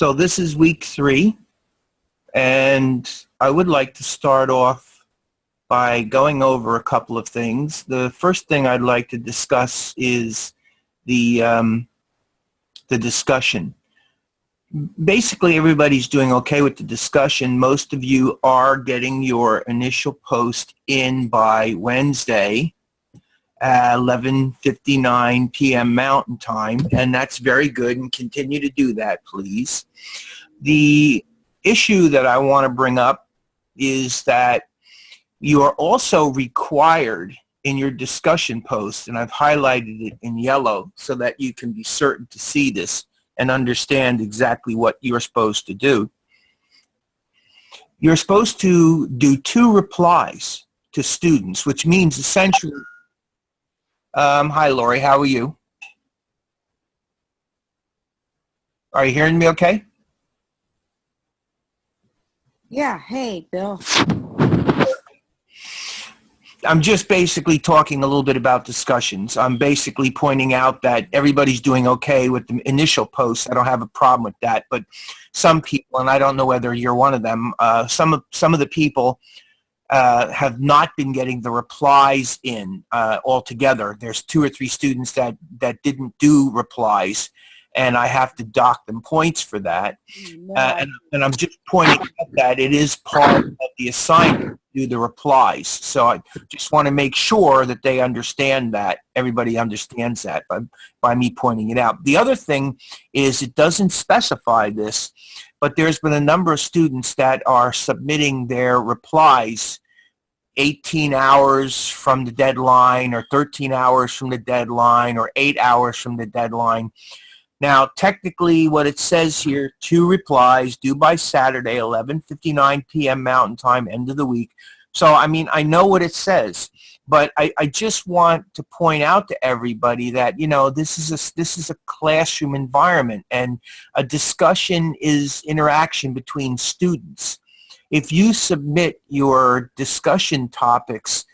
So this is week 3, and I would like to start off by going over a couple of things. The first thing I'd like to discuss is the discussion. Basically, everybody's doing okay with the discussion. Most of you are getting your initial post in by Wednesday at 11:59 p.m. Mountain Time, and that's very good, and continue to do that, please. The issue that I want to bring up is that you are also required in your discussion post, and I've highlighted it in yellow so that you can be certain to see this and understand exactly what you're supposed to do. You're supposed to do 2 replies to students, which means essentially, hi Lori, how are you? Are you hearing me okay? Yeah, hey, Bill. I'm just basically talking a little bit about discussions. I'm basically pointing out that everybody's doing okay with the initial posts. I don't have a problem with that, but some people, and I don't know whether you're one of them, some of the people have not been getting the replies in altogether. There's 2 or 3 students that didn't do replies, and I have to dock them points for that. And I'm just pointing out that it is part of the assignment to do the replies. So I just want to make sure that they understand that, everybody understands that by me pointing it out. The other thing is it doesn't specify this, but there's been a number of students that are submitting their replies 18 hours from the deadline, or 13 hours from the deadline, or 8 hours from the deadline. Now, technically, what it says here, 2 replies due by Saturday, 11:59 p.m. Mountain Time, end of the week. So, I mean, I know what it says, but I just want to point out to everybody that, you know, this is a classroom environment, and a discussion is interaction between students. If you submit your discussion topics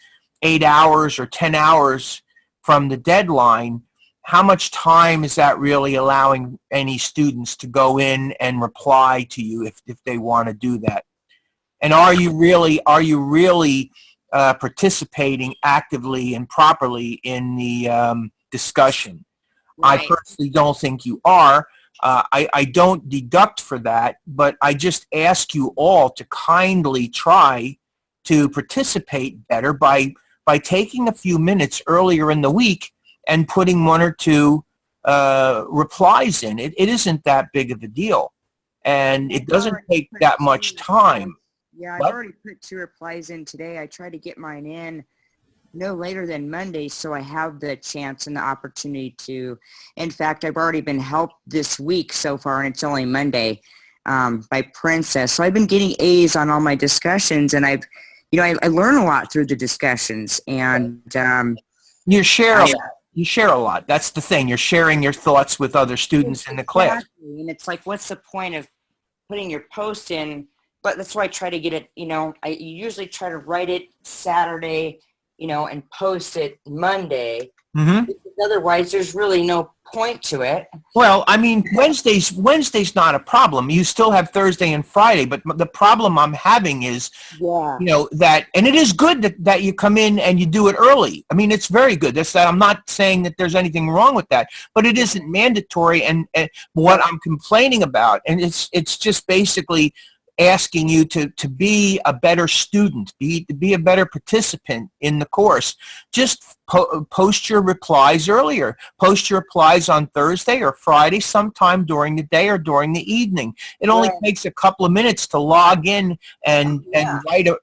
8 hours or 10 hours from the deadline, how much time is that really allowing any students to go in and reply to you if they want to do that? And are you really participating actively and properly in the discussion? Right. I personally don't think you are. I don't deduct for that, but I just ask you all to kindly try to participate better by taking a few minutes earlier in the week and putting 1 or 2 replies in. It isn't that big of a deal, and it doesn't take that much time. Yeah, I've already put 2 replies in today. I try to get mine in no later than Monday, so I have the chance and the opportunity to. In fact, I've already been helped this week so far, and it's only Monday, by Princess. So I've been getting A's on all my discussions, and I learn a lot through the discussions, and you share a lot. That's the thing. You're sharing your thoughts with other students in the class. Exactly. And it's like, what's the point of putting your post in? But that's why I try to get it, I usually try to write it Saturday, and post it Monday. Mm-hmm. Because otherwise, there's really no point to it. Well, I mean, Wednesday's not a problem. You still have Thursday and Friday, but the problem I'm having is, that, and it is good that you come in and you do it early. I mean, it's very good. I'm not saying that there's anything wrong with that, but it isn't mandatory. And what I'm complaining about, and it's just basically asking you to be a better student, be a better participant in the course. Just post your replies earlier. Post your replies on Thursday or Friday, sometime during the day or during the evening. It only takes a couple of minutes to log in and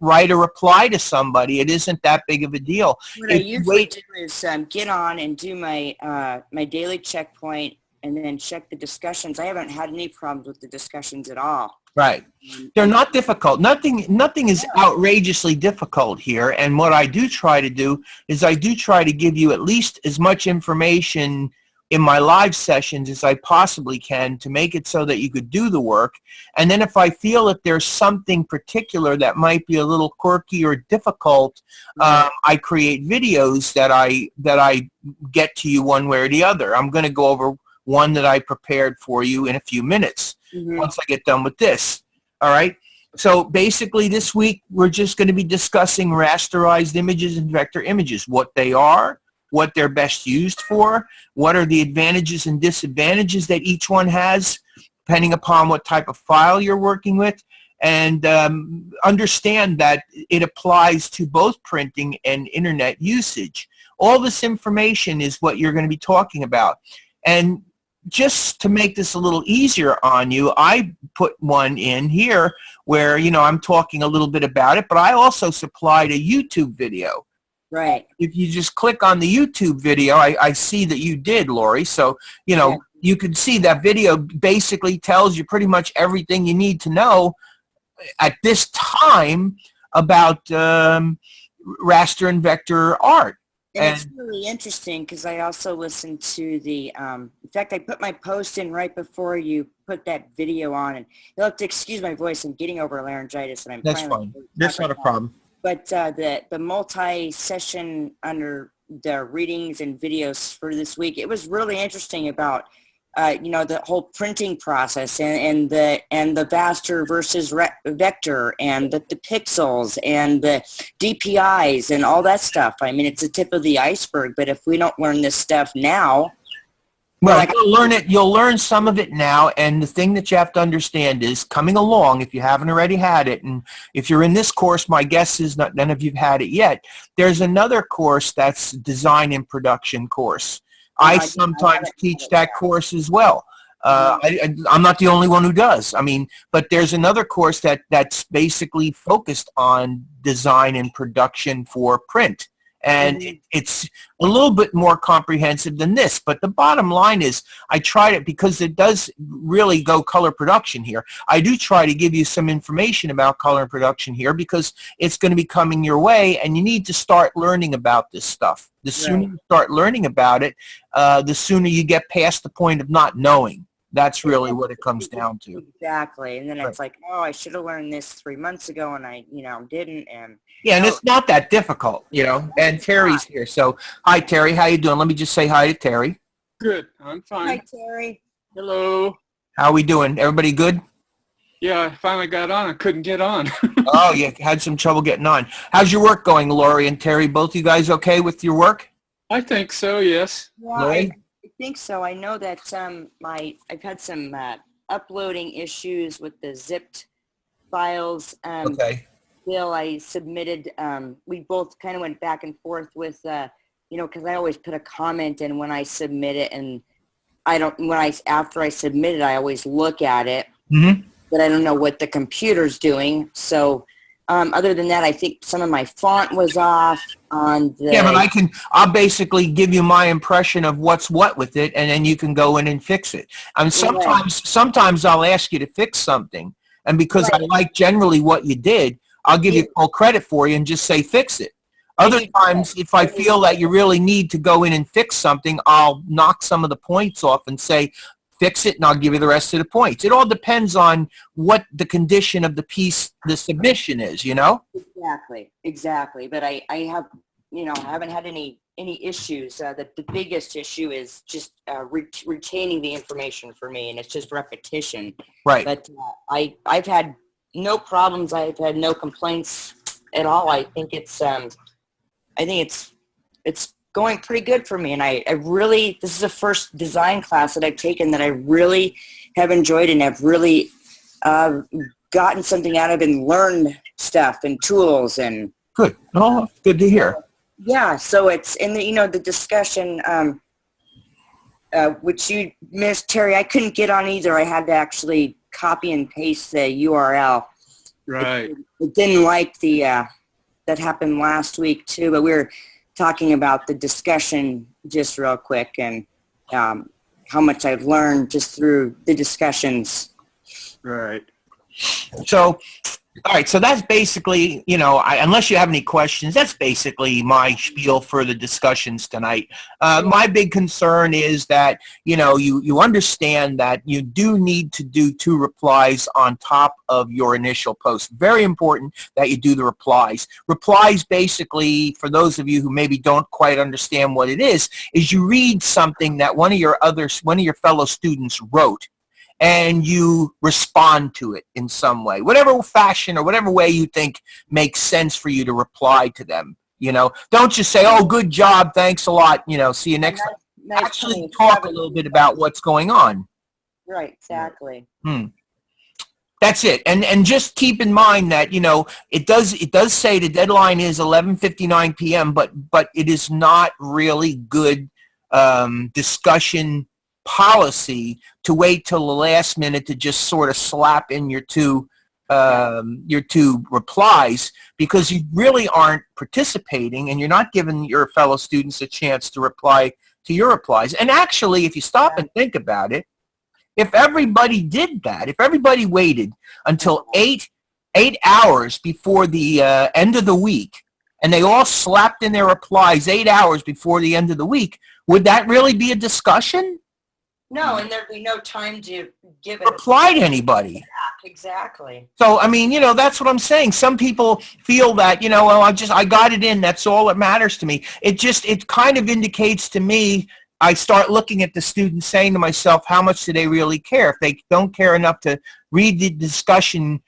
write a reply to somebody. It isn't that big of a deal. What I usually do is get on and do my my daily checkpoint, and then check the discussions. I haven't had any problems with the discussions at all. Right. They're not difficult. Nothing is outrageously difficult here. And what I do try to do is I do try to give you at least as much information in my live sessions as I possibly can to make it so that you could do the work. And then if I feel that there's something particular that might be a little quirky or difficult, I create videos that I get to you one way or the other. I'm going to go over one that I prepared for you in a few minutes. once I get done with this. All right. So basically this week, we're just going to be discussing rasterized images and vector images, what they are, what they're best used for, what are the advantages and disadvantages that each one has, depending upon what type of file you're working with, and understand that it applies to both printing and internet usage. All this information is what you're going to be talking about. And just to make this a little easier on you, I put one in here where, I'm talking a little bit about it, but I also supplied a YouTube video. Right. If you just click on the YouTube video, I see that you did, Lori. So, you can see that video basically tells you pretty much everything you need to know at this time about raster and vector art. And it's really interesting because I also listened to the, in fact, I put my post in right before you put that video on. And you'll have to excuse my voice. I'm getting over laryngitis. And That's fine. That's not a problem. But the multi-session under the readings and videos for this week, it was really interesting about, the whole printing process and the raster versus vector and the pixels and the DPIs and all that stuff. I mean, it's the tip of the iceberg, but if we don't learn this stuff now, well, you'll learn some of it now, and the thing that you have to understand is coming along, if you haven't already had it, and if you're in this course, my guess is none of you've had it yet, there's another course that's design and production course. I sometimes teach that course as well. I'm not the only one who does. I mean, but there's another course that's basically focused on design and production for print. And it's a little bit more comprehensive than this. But the bottom line is I tried it because it does really go color production here. I do try to give you some information about color production here because it's going to be coming your way, and you need to start learning about this stuff. The sooner you start learning about it, the sooner you get past the point of not knowing. That's really what it comes down to. Exactly. And then it's like, oh, I should have learned this 3 months ago, and I, didn't. And yeah, and it's not that difficult, And Terry's here. So, hi, Terry. How you doing? Let me just say hi to Terry. Good. I'm fine. Hi, Terry. Hello. How we doing? Everybody good? Yeah, I finally got on. I couldn't get on. Oh, you had some trouble getting on. How's your work going, Lori and Terry? Both you guys okay with your work? I think so, yes. Yeah, I think so. I know that I've had some uploading issues with the zipped files. Okay. Bill, I submitted. We both kind of went back and forth with, because I always put a comment in when I submit it, and after I submit it, I always look at it, but I don't know what the computer's doing. So. Other than that, I think some of my font was off on the... Yeah, but I'll basically give you my impression of what's what with it, and then you can go in and fix it. And sometimes I'll ask you to fix something, and because I like generally what you did, I'll give you full credit for you and just say fix it. Other times, if I feel that you really need to go in and fix something, I'll knock some of the points off and say, fix it, and I'll give you the rest of the points. It all depends on what the condition of the piece, the submission is, Exactly. But I have, I haven't had any issues. The biggest issue is just retaining the information for me, and it's just repetition. Right. But I've had no problems. I've had no complaints at all. I think it's going pretty good for me, and I really, this is the first design class that I've taken that I really have enjoyed and have really gotten something out of and learned stuff and tools and good. Oh, good to hear. Yeah, so it's in the discussion which you missed, Terry. I couldn't get on either. I had to actually copy and paste the URL. Right. It didn't like the that happened last week too, but we were talking about the discussion just real quick and how much I've learned just through the discussions. Right. So, all right, so that's basically, unless you have any questions, that's basically my spiel for the discussions tonight. My big concern is that, you understand that you do need to do 2 replies on top of your initial post. Very important that you do the replies. Replies basically, for those of you who maybe don't quite understand what it is you read something that one of your fellow students wrote, and you respond to it in some way, whatever fashion or whatever way you think makes sense for you to reply to them. Don't just say, oh, good job, thanks a lot, see you next time. Actually talk a little bit about what's going on. Right, exactly. That's it. And just keep in mind that, it does say the deadline is 11:59 p.m., but it is not really good discussion policy to wait till the last minute to just sort of slap in your two replies, because you really aren't participating and you're not giving your fellow students a chance to reply to your replies. And actually, if you stop and think about it, if everybody did that, if everybody waited until 8 hours before the end of the week, and they all slapped in their replies 8 hours before the end of the week, would that really be a discussion? No, and there'd be no time to give it reply to anybody. Exactly. So, I mean, that's what I'm saying. Some people feel that, well, I got it in. That's all that matters to me. It kind of indicates to me, I start looking at the students saying to myself, how much do they really care? If they don't care enough to read the discussion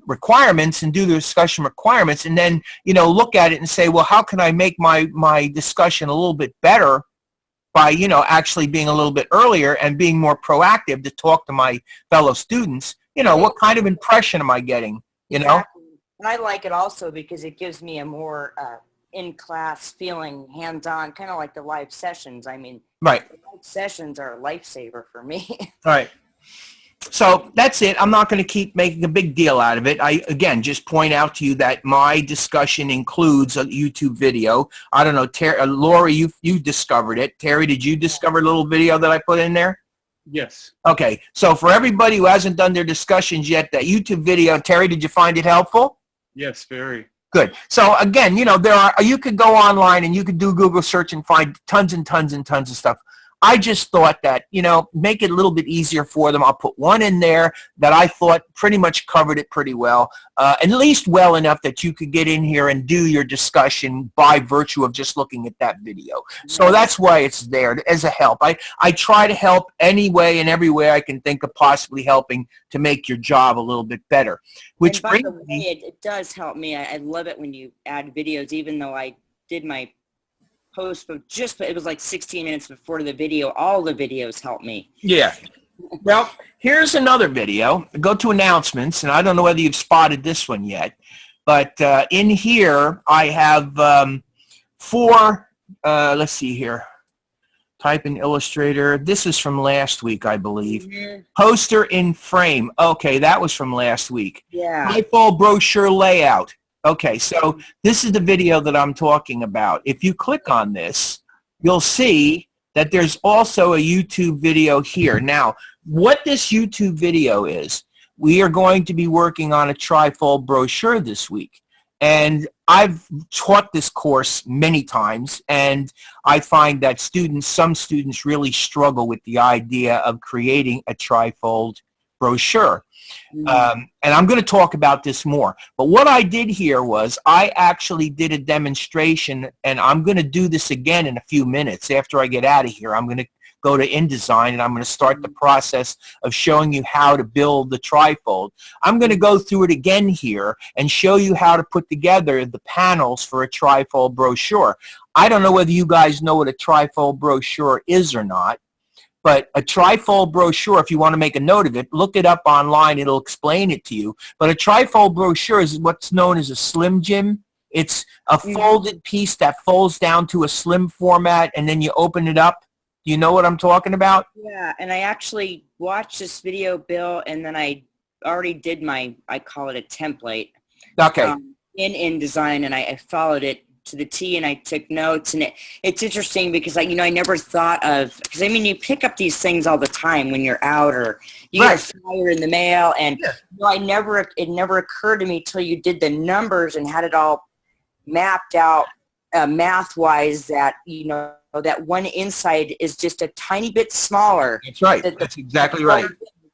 requirements and do the discussion requirements, and then, look at it and say, well, how can I make my discussion a little bit better by, actually being a little bit earlier and being more proactive to talk to my fellow students? What kind of impression am I getting, Exactly. And I like it also because it gives me a more in-class feeling, hands-on, kind of like the live sessions. I mean, right. The live sessions are a lifesaver for me. Right. So that's it. I'm not going to keep making a big deal out of it. I, again, just point out to you that my discussion includes a YouTube video. I don't know, Lori, you discovered it. Terry, did you discover a little video that I put in there? Yes. Okay. So for everybody who hasn't done their discussions yet, that YouTube video, Terry, did you find it helpful? Yes, very. Good. So again, you could go online and you could do Google search and find tons and tons and tons of stuff. I just thought that, make it a little bit easier for them. I'll put one in there that I thought pretty much covered it pretty well, at least well enough that you could get in here and do your discussion by virtue of just looking at that video. So that's why it's there as a help. I try to help any way and every way I can think of possibly helping to make your job a little bit better. Which and by the way, it does help me. I love it when you add videos, even though I did my post, but it was like 16 minutes before the video. All the videos help me. Yeah. Well, here's another video. Go to announcements, and I don't know whether you've spotted this one yet, but in here I have 4, let's see here. Type in Illustrator. This is from last week, I believe. Mm-hmm. Poster in frame. Okay, that was from last week. Yeah. Trifold brochure layout. Okay, so this is the video that I'm talking about. If you click on this, you'll see that there's also a YouTube video here. Now, what this YouTube video is, we are going to be working on a trifold brochure this week. And I've taught this course many times, and I find that some students really struggle with the idea of creating a trifold brochure. And I'm going to talk about this more. But what I did here was I actually did a demonstration, and I'm going to do this again in a few minutes after I get out of here. I'm going to go to InDesign, and I'm going to start the process of showing you how to build the trifold. I'm going to go through it again here and show you how to put together the panels for a trifold brochure. I don't know whether you guys know what a trifold brochure is or not. But a trifold brochure, if you want to make a note of it, look it up online. It'll explain it to you. But a trifold brochure is what's known as a Slim Jim. It's a folded piece that folds down to a slim format, and then you open it up. Do you know what I'm talking about? Yeah, and I actually watched this video, Bill, and then I already did I call it a template. Okay. In InDesign, and I followed it to the T, and I took notes, and it's interesting because I never thought of, because I mean, you pick up these things all the time when you're out, or you get a flyer in the mail, and it never occurred to me till you did the numbers and had it all mapped out math-wise that that one inside is just a tiny bit smaller. That's right. That's exactly right.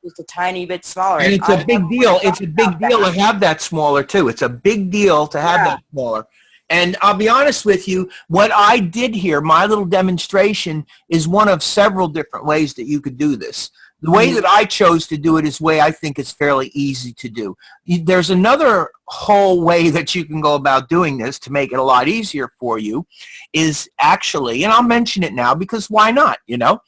Just a tiny bit smaller. And it's a big deal. It's a big deal to have that smaller too. It's a big deal to have that smaller. And I'll be honest with you, what I did here, my little demonstration, is one of several different ways that you could do this. The way that I chose to do it is way I think is fairly easy to do. There's another whole way that you can go about doing this to make it a lot easier for you is actually, and I'll mention it now because why not, you know?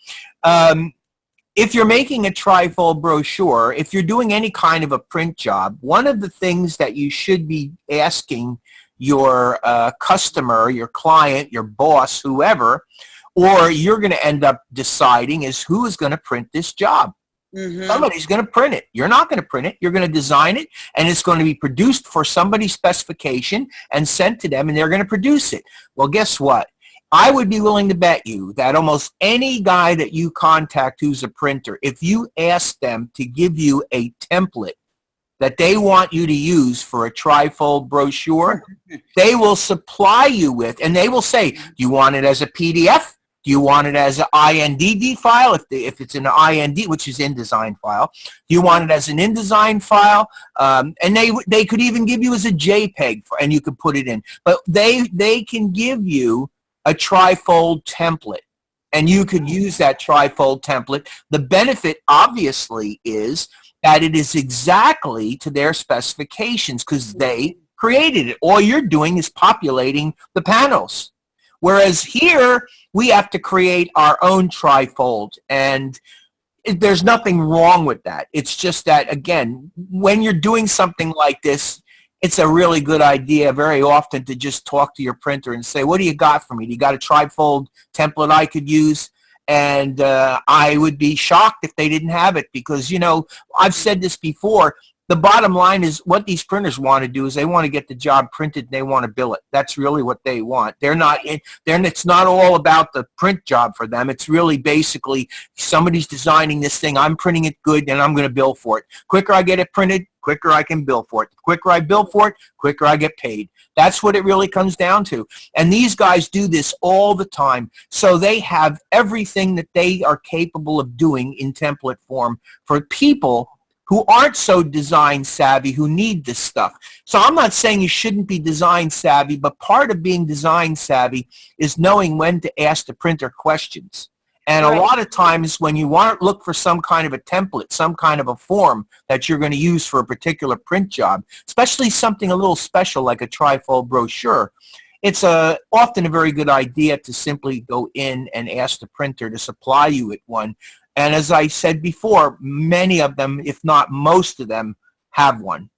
If you're making a trifold brochure, if you're doing any kind of a print job, one of the things that you should be asking your customer, your client, your boss, whoever, or you're going to end up deciding is who is going to print this job. Somebody's going to print it. You're not going to print it. You're going to design it, and it's going to be produced for somebody's specification and sent to them, and they're going to produce it. Well, guess what? I would be willing to bet you that almost any guy that you contact who's a printer, if you ask them to give you a template that they want you to use for a trifold brochure, they will supply you with, and they will say, do you want it as a PDF? Do you want it as an INDD file, if it's an IND, which is InDesign file? Do you want it as an InDesign file? And they could even give you as a JPEG, and you could put it in. But they can give you a trifold template, and you could use that trifold template. The benefit, obviously, is that it is exactly to their specifications because they created it. All you're doing is populating the panels. Whereas here, we have to create our own trifold, and there's nothing wrong with that. It's just that, again, when you're doing something like this, it's a really good idea very often to just talk to your printer and say, what do you got for me? Do you got a trifold template I could use? And I would be shocked if they didn't have it because, you know, I've said this before, the bottom line is what these printers want to do is they want to get the job printed and they want to bill it. That's really what they want. It's not all about the print job for them. It's really basically somebody's designing this thing, I'm printing it good, and I'm going to bill for it. Quicker I get it printed, quicker I can bill for it. The quicker I bill for it, quicker I get paid. That's what it really comes down to. And these guys do this all the time. So they have everything that they are capable of doing in template form for people who aren't so design savvy, who need this stuff. So I'm not saying you shouldn't be design savvy, but part of being design savvy is knowing when to ask the printer questions. And a lot of times when you want to look for some kind of a template, some kind of a form that you're going to use for a particular print job, especially something a little special like a trifold brochure, it's often a very good idea to simply go in and ask the printer to supply you with one. And as I said before, many of them, if not most of them, have one.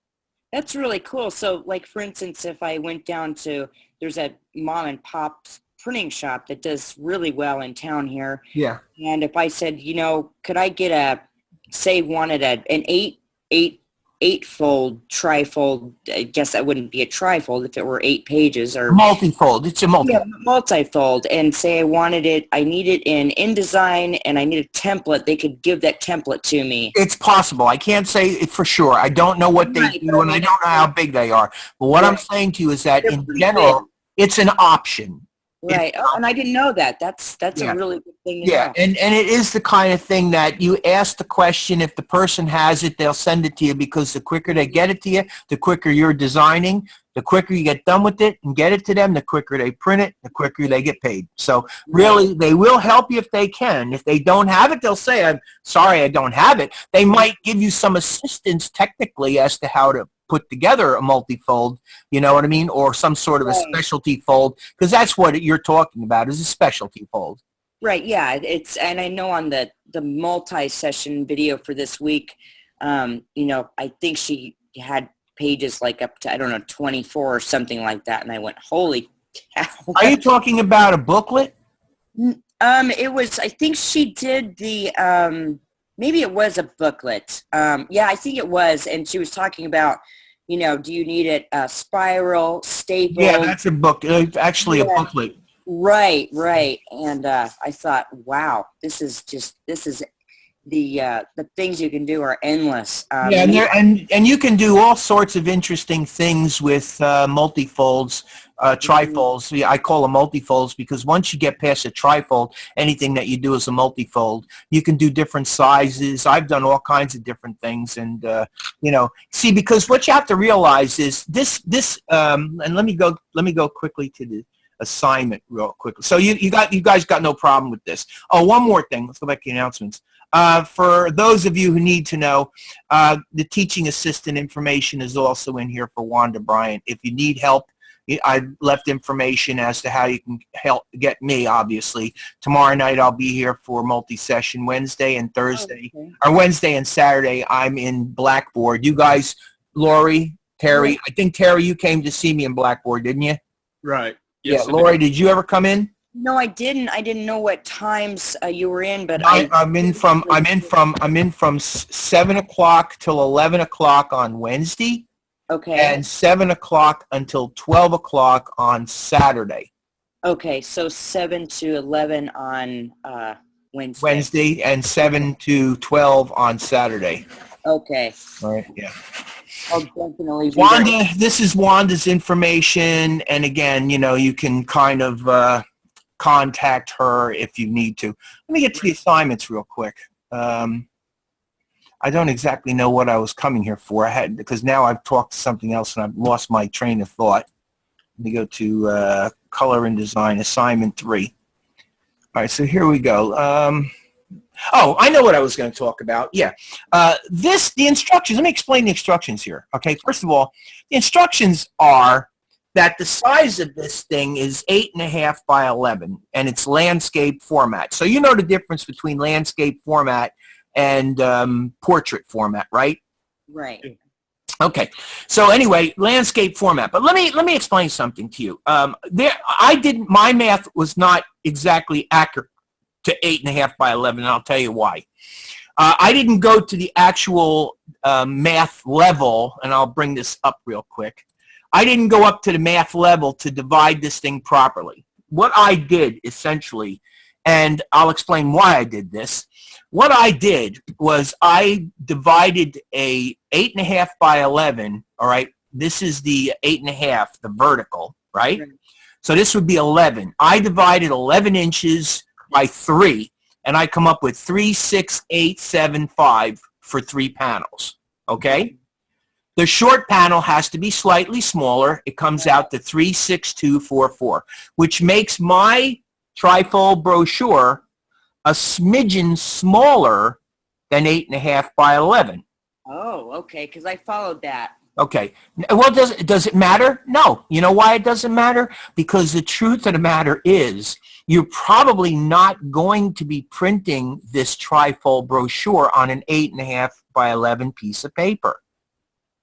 That's really cool. So, like, for instance, if I went down to, there's a mom and pop printing shop that does really well in town here. Yeah. And if I said, you know, could I get wanted an eight-fold trifold, I guess that wouldn't be a trifold if it were 8 pages, or multifold. It's a multifold. Yeah, multifold. And say I need it in InDesign and I need a template, they could give that template to me. It's possible. I can't say it for sure. I don't know what they do, and I don't know how big they are. But what I'm saying to you is that in general, it's an option. Right. Oh, and I didn't know that. That's a really good thing to know. And it is the kind of thing that you ask the question. If the person has it, they'll send it to you, because the quicker they get it to you, the quicker you're designing, the quicker you get done with it and get it to them, the quicker they print it, the quicker they get paid. So really, they will help you if they can. If they don't have it, they'll say, I'm sorry, I don't have it. They might give you some assistance technically as to how to put together a multi-fold, you know what I mean, or some sort of a specialty fold, because that's what you're talking about, is a specialty fold. Right, yeah, and I know on the multi-session video for this week, you know, I think she had pages like up to, I don't know, 24 or something like that, and I went, holy cow. Are you talking about a booklet? It was, I think she did the, maybe it was a booklet. Yeah, I think it was, and she was talking about, you know, do you need it spiral, staple? Yeah, that's a book. Actually, a booklet. Right. And I thought, wow, this is the things you can do are endless. And you can do all sorts of interesting things with multifolds, trifolds. Yeah, I call them multifolds because once you get past a trifold, anything that you do is a multifold. You can do different sizes. I've done all kinds of different things, and you know, see, because what you have to realize is this. And let me go quickly to the. assignment real quickly. So you guys got no problem with this. Oh, one more thing. Let's go back to the announcements. For those of you who need to know, the teaching assistant information is also in here for Wanda Bryant. If you need help, I left information as to how you can help get me, obviously. Tomorrow night I'll be here for multi-session. Wednesday and Thursday, or Wednesday and Saturday, I'm in Blackboard. You guys, Lori, Terry, I think, Terry, you came to see me in Blackboard, didn't you? Right. Yes, yeah, Lori, did you ever come in? No, I didn't. I didn't know what times you were in, but I'm in from 7 o'clock till 11 o'clock on Wednesday. Okay. And 7 o'clock until 12 o'clock on Saturday. Okay, so 7 to 11 on Wednesday. Wednesday and 7 to 12 on Saturday. Okay. All right, yeah. I'll definitely be Wanda, there. this is Wanda's information, and again, you can kind of contact her if you need to. Let me get to the assignments real quick. I don't exactly know what I was coming here for. Because now I've talked to something else and I've lost my train of thought. Let me go to Color and Design, Assignment 3. All right, so here we go. Oh, I know what I was going to talk about. Yeah. The instructions, let me explain the instructions here. Okay, first of all, the instructions are that the size of this thing is 8.5 by 11, and it's landscape format. So you know the difference between landscape format and portrait format, right? Right. Okay. So anyway, landscape format. But let me explain something to you. My math was not exactly accurate to 8.5 by 11, and I'll tell you why. I didn't go to the actual math level, and I'll bring this up real quick. I didn't go up to the math level to divide this thing properly. What I did, essentially, and I'll explain why I did this. What I did was I divided a 8.5 by 11, all right? This is the 8.5, the vertical, right? So this would be 11. I divided 11 inches by 3, and I come up with 36875 for 3 panels, okay? The short panel has to be slightly smaller. It comes out to 36244, which makes my trifold brochure a smidgen smaller than 8.5 by 11. Oh, okay, because I followed that. Okay. Well, does it matter? No. You know why it doesn't matter? Because the truth of the matter is you're probably not going to be printing this trifold brochure on an 8.5 by 11 piece of paper.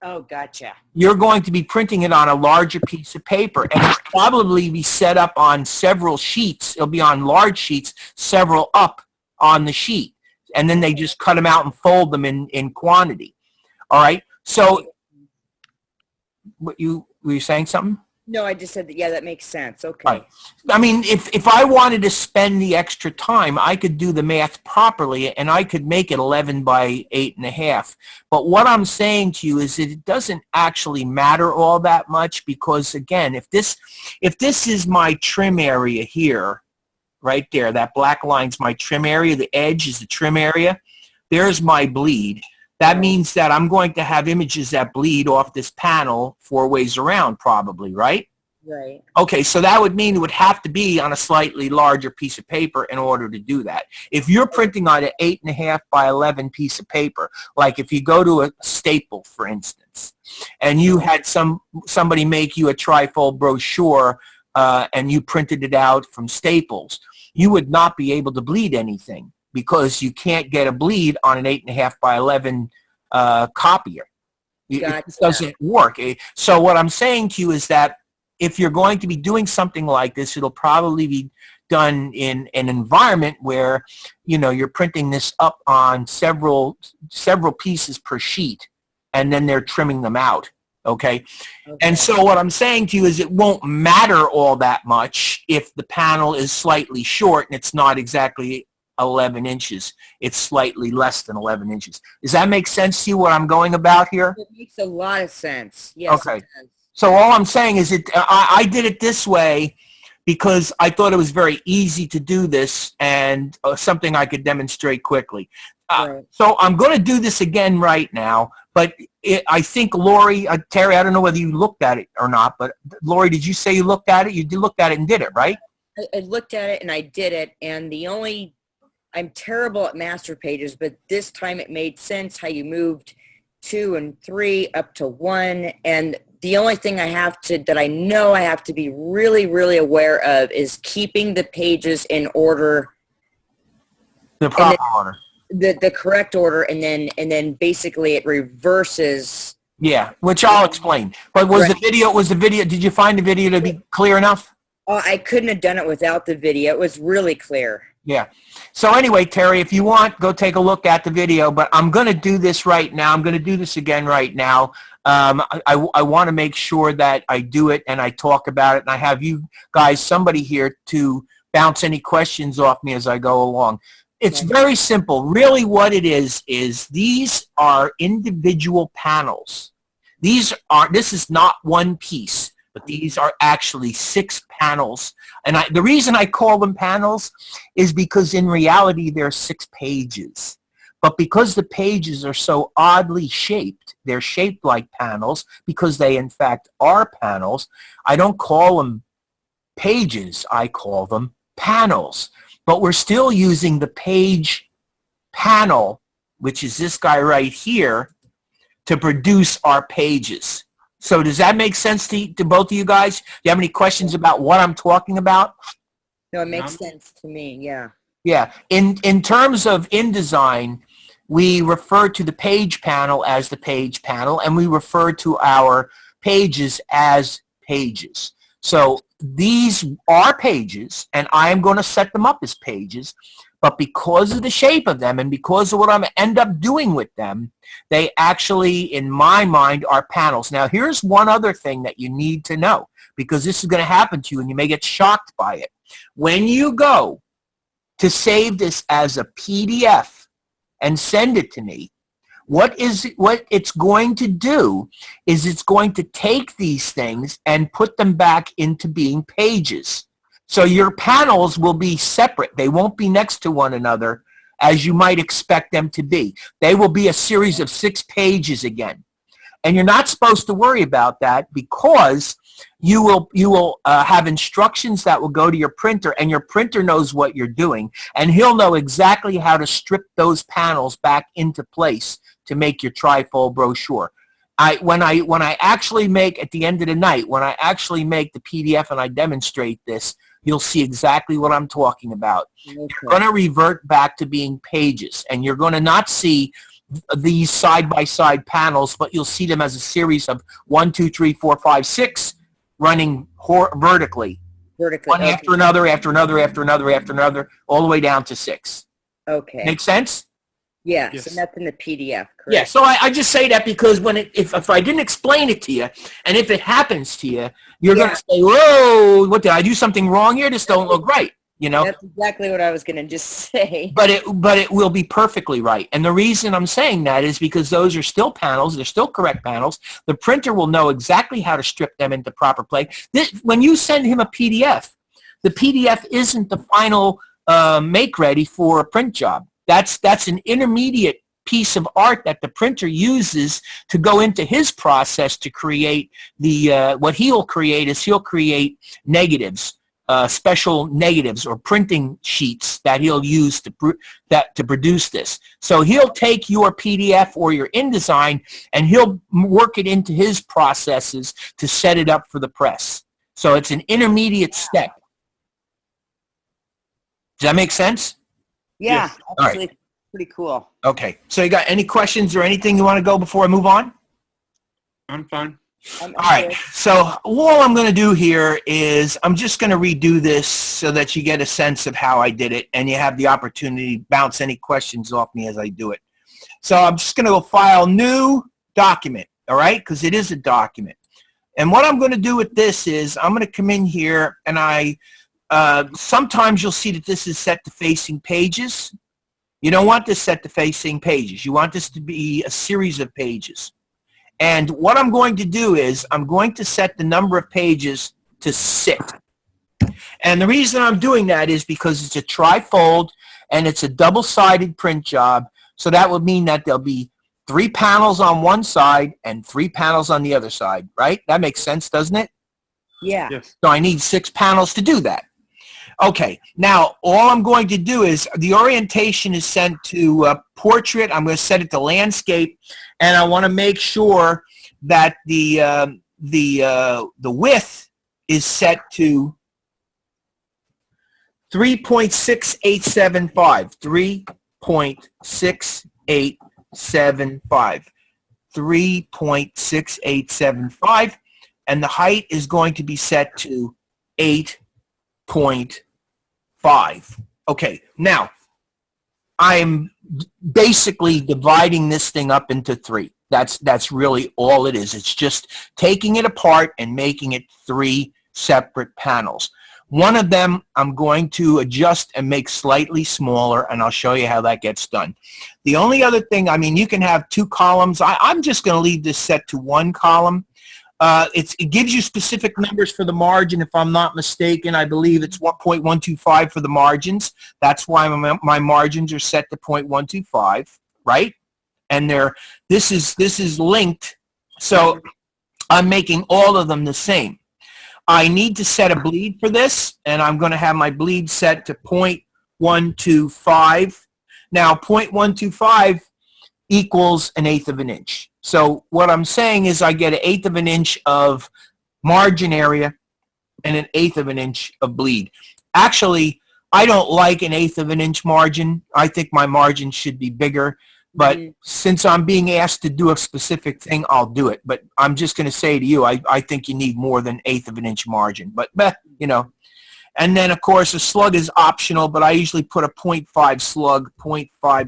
Oh, gotcha. You're going to be printing it on a larger piece of paper, and it'll probably be set up on several sheets. It'll be on large sheets, several up on the sheet, and then they just cut them out and fold them in quantity. All right? So, were you saying something? No, I just said that, yeah, that makes sense. Okay. Right. I mean, if I wanted to spend the extra time, I could do the math properly, and I could make it 11 by 8.5. But what I'm saying to you is that it doesn't actually matter all that much because, again, if this is my trim area here, right there, that black line's my trim area, the edge is the trim area, there's my bleed. That means that I'm going to have images that bleed off this panel 4 ways around probably, right? Right. Okay, so that would mean it would have to be on a slightly larger piece of paper in order to do that. If you're printing on an 8.5 by 11 piece of paper, like if you go to a Staple, for instance, and you had somebody make you a trifold brochure and you printed it out from Staples, you would not be able to bleed anything, because you can't get a bleed on an 8.5 by 11 copier. Gotcha. It doesn't work. So what I'm saying to you is that if you're going to be doing something like this, it'll probably be done in an environment where, you're printing this up on several pieces per sheet, and then they're trimming them out. Okay? And so what I'm saying to you is it won't matter all that much if the panel is slightly short and it's not exactly 11 inches. It's slightly less than 11 inches. Does that make sense to you, what I'm going about here? It makes a lot of sense. Yes. Okay. So all I'm saying is I did it this way because I thought it was very easy to do this and something I could demonstrate quickly. Right. So I'm going to do this again right now, But I think Lori, Terry, I don't know whether you looked at it or not, but Lori, did you say you looked at it? You did looked at it and did it, right? I looked at it and I did it, and I'm terrible at master pages, but this time it made sense how you moved 2 and 3 up to 1. And the only thing that I know I have to be really, really aware of is keeping the pages in order. The proper order. The correct order, and then basically it reverses. Yeah, which I'll explain. But was the video, did you find the video to be clear enough? Oh, I couldn't have done it without the video. It was really clear. Yeah. So anyway, Terry, if you want, go take a look at the video, but I'm going to do this right now. I'm going to do this again right now. I want to make sure that I do it and I talk about it, and I have you guys, somebody here to bounce any questions off me as I go along. It's very simple. Really what it is these are individual panels. This is not one piece, but these are actually 6 panels. And the reason I call them panels is because in reality they're 6 pages. But because the pages are so oddly shaped, they're shaped like panels because they in fact are panels. I don't call them pages, I call them panels. But we're still using the page panel, which is this guy right here, to produce our pages. So does that make sense to both of you guys? Do you have any questions about what I'm talking about? No, it makes sense to me, yeah. Yeah. In terms of InDesign, we refer to the page panel as the page panel, and we refer to our pages as pages. So these are pages, and I am going to set them up as pages, but because of the shape of them and because of what I'm going to end up doing with them, they actually, in my mind, are panels. Now, here's one other thing that you need to know, because this is going to happen to you, and you may get shocked by it. When you go to save this as a PDF and send it to me, what it's going to do is it's going to take these things and put them back into being pages. So your panels will be separate. They won't be next to one another as you might expect them to be. They will be a series of 6 pages again. And you're not supposed to worry about that because you will have instructions that will go to your printer, and your printer knows what you're doing, and he'll know exactly how to strip those panels back into place to make your trifold brochure. When I actually make, at the end of the night, when I actually make the PDF and I demonstrate this, you'll see exactly what I'm talking about. Okay. You're going to revert back to being pages, and you're going to not see these side-by-side panels, but you'll see them as a series of 1, 2, 3, 4, 5, 6 running vertically. One after another, after another, after another, after another, all the way down to 6. Okay. Make sense? Yeah, yes. So that's in the PDF, correct? Yeah, so I just say that because if I didn't explain it to you, and if it happens to you, you're going to say, whoa, what, did I do something wrong here? This don't look right, you know? That's exactly what I was going to just say. But it will be perfectly right. And the reason I'm saying that is because those are still panels. They're still correct panels. The printer will know exactly how to strip them into proper place. When you send him a PDF, the PDF isn't the final make ready for a print job. That's an intermediate piece of art that the printer uses to go into his process to create what he'll create is he'll create negatives, special negatives or printing sheets that he'll use to produce this. So he'll take your PDF or your InDesign and he'll work it into his processes to set it up for the press. So it's an intermediate step. Does that make sense? Yeah, yes. Actually, right. Pretty cool. Okay, so you got any questions or anything you want to go before I move on? I'm fine. All right, so all I'm going to do here is I'm just going to redo this so that you get a sense of how I did it and you have the opportunity to bounce any questions off me as I do it. So I'm just going to go file new document, all right, because it is a document. And what I'm going to do with this is I'm going to come in here and sometimes you'll see that this is set to facing pages. You don't want this set to facing pages. You want this to be a series of pages. And what I'm going to do is I'm going to set the number of pages to 6. And the reason I'm doing that is because it's a trifold and it's a double-sided print job. So that would mean that there'll be 3 panels on one side and 3 panels on the other side, right? That makes sense, doesn't it? Yeah. Yes. So I need 6 panels to do that. Okay, now all I'm going to do is the orientation is sent to portrait. I'm going to set it to landscape, and I want to make sure that the width is set to 3.6875. 3.6875. 3.6875, and the height is going to be set to 8.5. Okay, now I'm basically dividing this thing up into 3. That's really all it is. It's just taking it apart and making it 3 separate panels. One of them I'm going to adjust and make slightly smaller, and I'll show you how that gets done. The only other thing, I mean, you can have 2 columns. I'm just going to leave this set to 1 column. It gives you specific numbers for the margin. If I'm not mistaken, I believe it's 1.125 for the margins. That's why my margins are set to 0.125, right? And this is linked, so I'm making all of them the same. I need to set a bleed for this, and I'm going to have my bleed set to 0.125. Now, 0.125 equals 1/8 of an inch. So what I'm saying is I get 1/8 of an inch of margin area and 1/8 of an inch of bleed. Actually, I don't like 1/8 of an inch margin. I think my margin should be bigger. But since I'm being asked to do a specific thing, I'll do it. But I'm just going to say to you, I think you need more than 1/8 of an inch margin. But, you know. And then, of course, a slug is optional, but I usually put a 0.5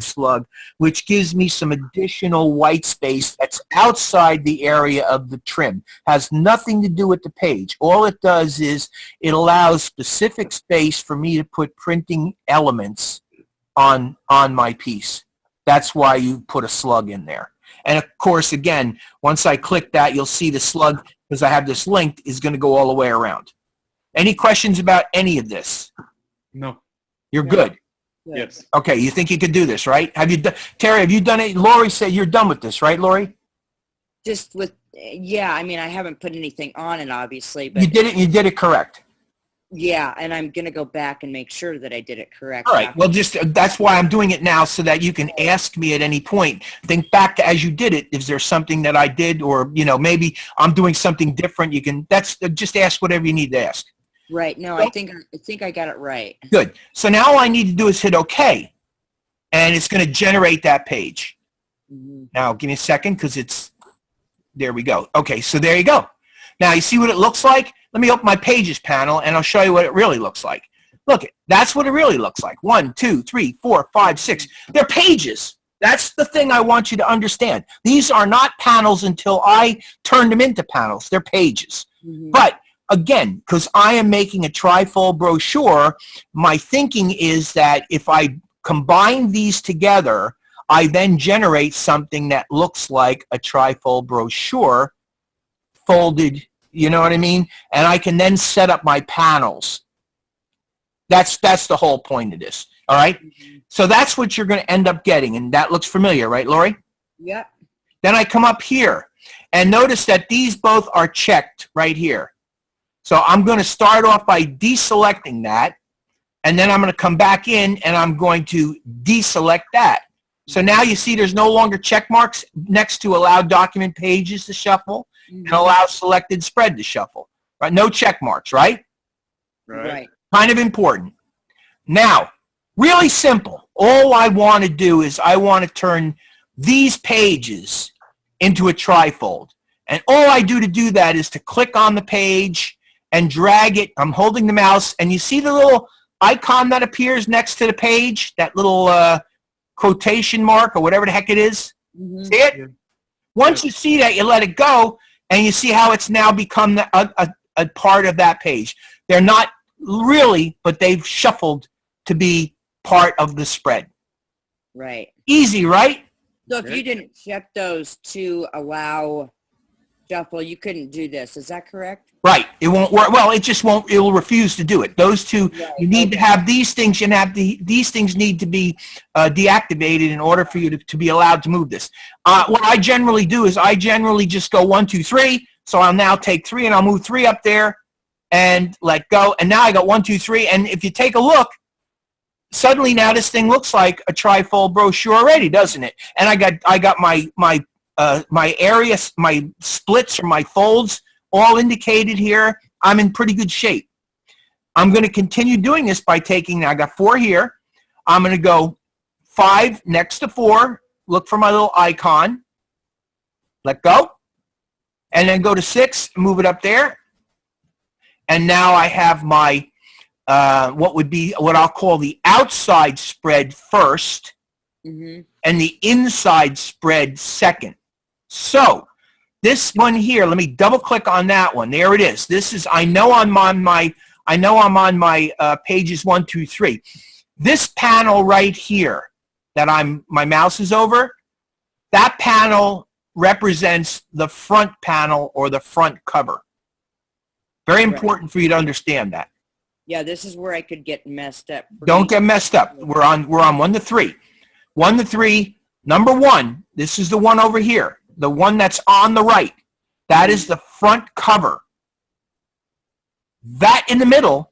slug, which gives me some additional white space that's outside the area of the trim. Has nothing to do with the page. All it does is it allows specific space for me to put printing elements on my piece. That's why you put a slug in there. And, of course, again, once I click that, you'll see the slug, because I have this linked, is going to go all the way around. Any questions about any of this? No. You're good? Yes. Okay, you think you could do this, right? Have you done, Terry, have you done it? Lori said you're done with this, right, Lori? Just with, yeah, I mean, I haven't put anything on it, obviously, but You did it, and you did it correct. yeah, and I'm going to go back and make sure that I did it correct. All right, well, that's why I'm doing it now, so that you can ask me at any point. Think back to as you did it. Is there something that I did, or, you know, maybe I'm doing something different? You can, just ask whatever you need to ask. Right. No, I think I got it right. Good. So now all I need to do is hit OK, and it's going to generate that page. Now, give me a second, because there we go. Okay, so there you go. Now, you see what it looks like? Let me open my Pages panel, and I'll show you what it really looks like. Look, that's what it really looks like. 1, 2, 3, 4, 5, 6. They're pages. That's the thing I want you to understand. These are not panels until I turn them into panels. They're pages. But again, because I am making a trifold brochure, my thinking is that if I combine these together, I then generate something that looks like a trifold brochure folded, you know what I mean? And I can then set up my panels. That's the whole point of this, all right? So that's what you're going to end up getting, and that looks familiar, right, Lori? Yep. Then I come up here, and notice that these both are checked right here. So I'm going to start off by deselecting that, and then I'm going to come back in, and I'm going to deselect that. So now you see there's no longer check marks next to allow document pages to shuffle and allow selected spread to shuffle. Right? No check marks, right? Right. Kind of important. Now, really simple. All I want to do is I want to turn these pages into a trifold. And all I do to do that is to click on the page and drag it. I'm holding the mouse, and you see the little icon that appears next to the page, that little quotation mark or whatever the heck it is? See it? Yeah. Once you see that, you let it go, and you see how it's now become a part of that page. They're not really, but they've shuffled to be part of the spread. Right. Easy, right? So if you didn't check those to allow Shuffle, you couldn't do this. Is that correct? Right. It won't work. Well, it just won't. It will refuse to do it. Those two, Right, you need to have these things. You have these things need to be deactivated in order for you to be allowed to move this. What I generally do is I generally just go 1, 2, 3. So I'll now take 3 and I'll move 3 up there and let go. And now I got 1, 2, 3. And if you take a look, suddenly now this thing looks like a trifold brochure already, doesn't it? And I got my areas, my splits or my folds all indicated here. I'm in pretty good shape. I'm going to continue doing this by taking, I got 4 here. I'm going to go 5 next to 4, look for my little icon, let go, and then go to 6, move it up there. And now I have my, what I'll call the outside spread first, and the inside spread second. So this one here, let me double click on that one. There it is. This is, I know I'm on my pages 1, 2, 3. This panel right here that my mouse is over, that panel represents the front panel or the front cover. Very important for you to understand that. Yeah, this is where I could get messed up. Don't get messed up. We're on 1 to 3. 1 to 3, number 1, this is the one over here. The one that's on the right. That is the front cover. That in the middle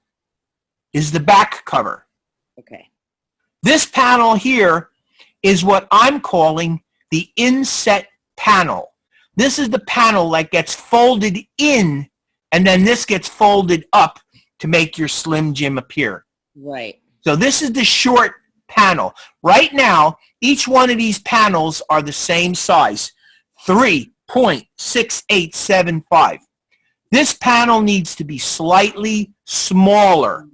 is the back cover. Okay. This panel here is what I'm calling the inset panel. This is the panel that gets folded in, and then this gets folded up to make your Slim Jim appear. Right. So this is the short panel. Right now, each one of these panels are the same size. 3.6875. This panel needs to be slightly smaller,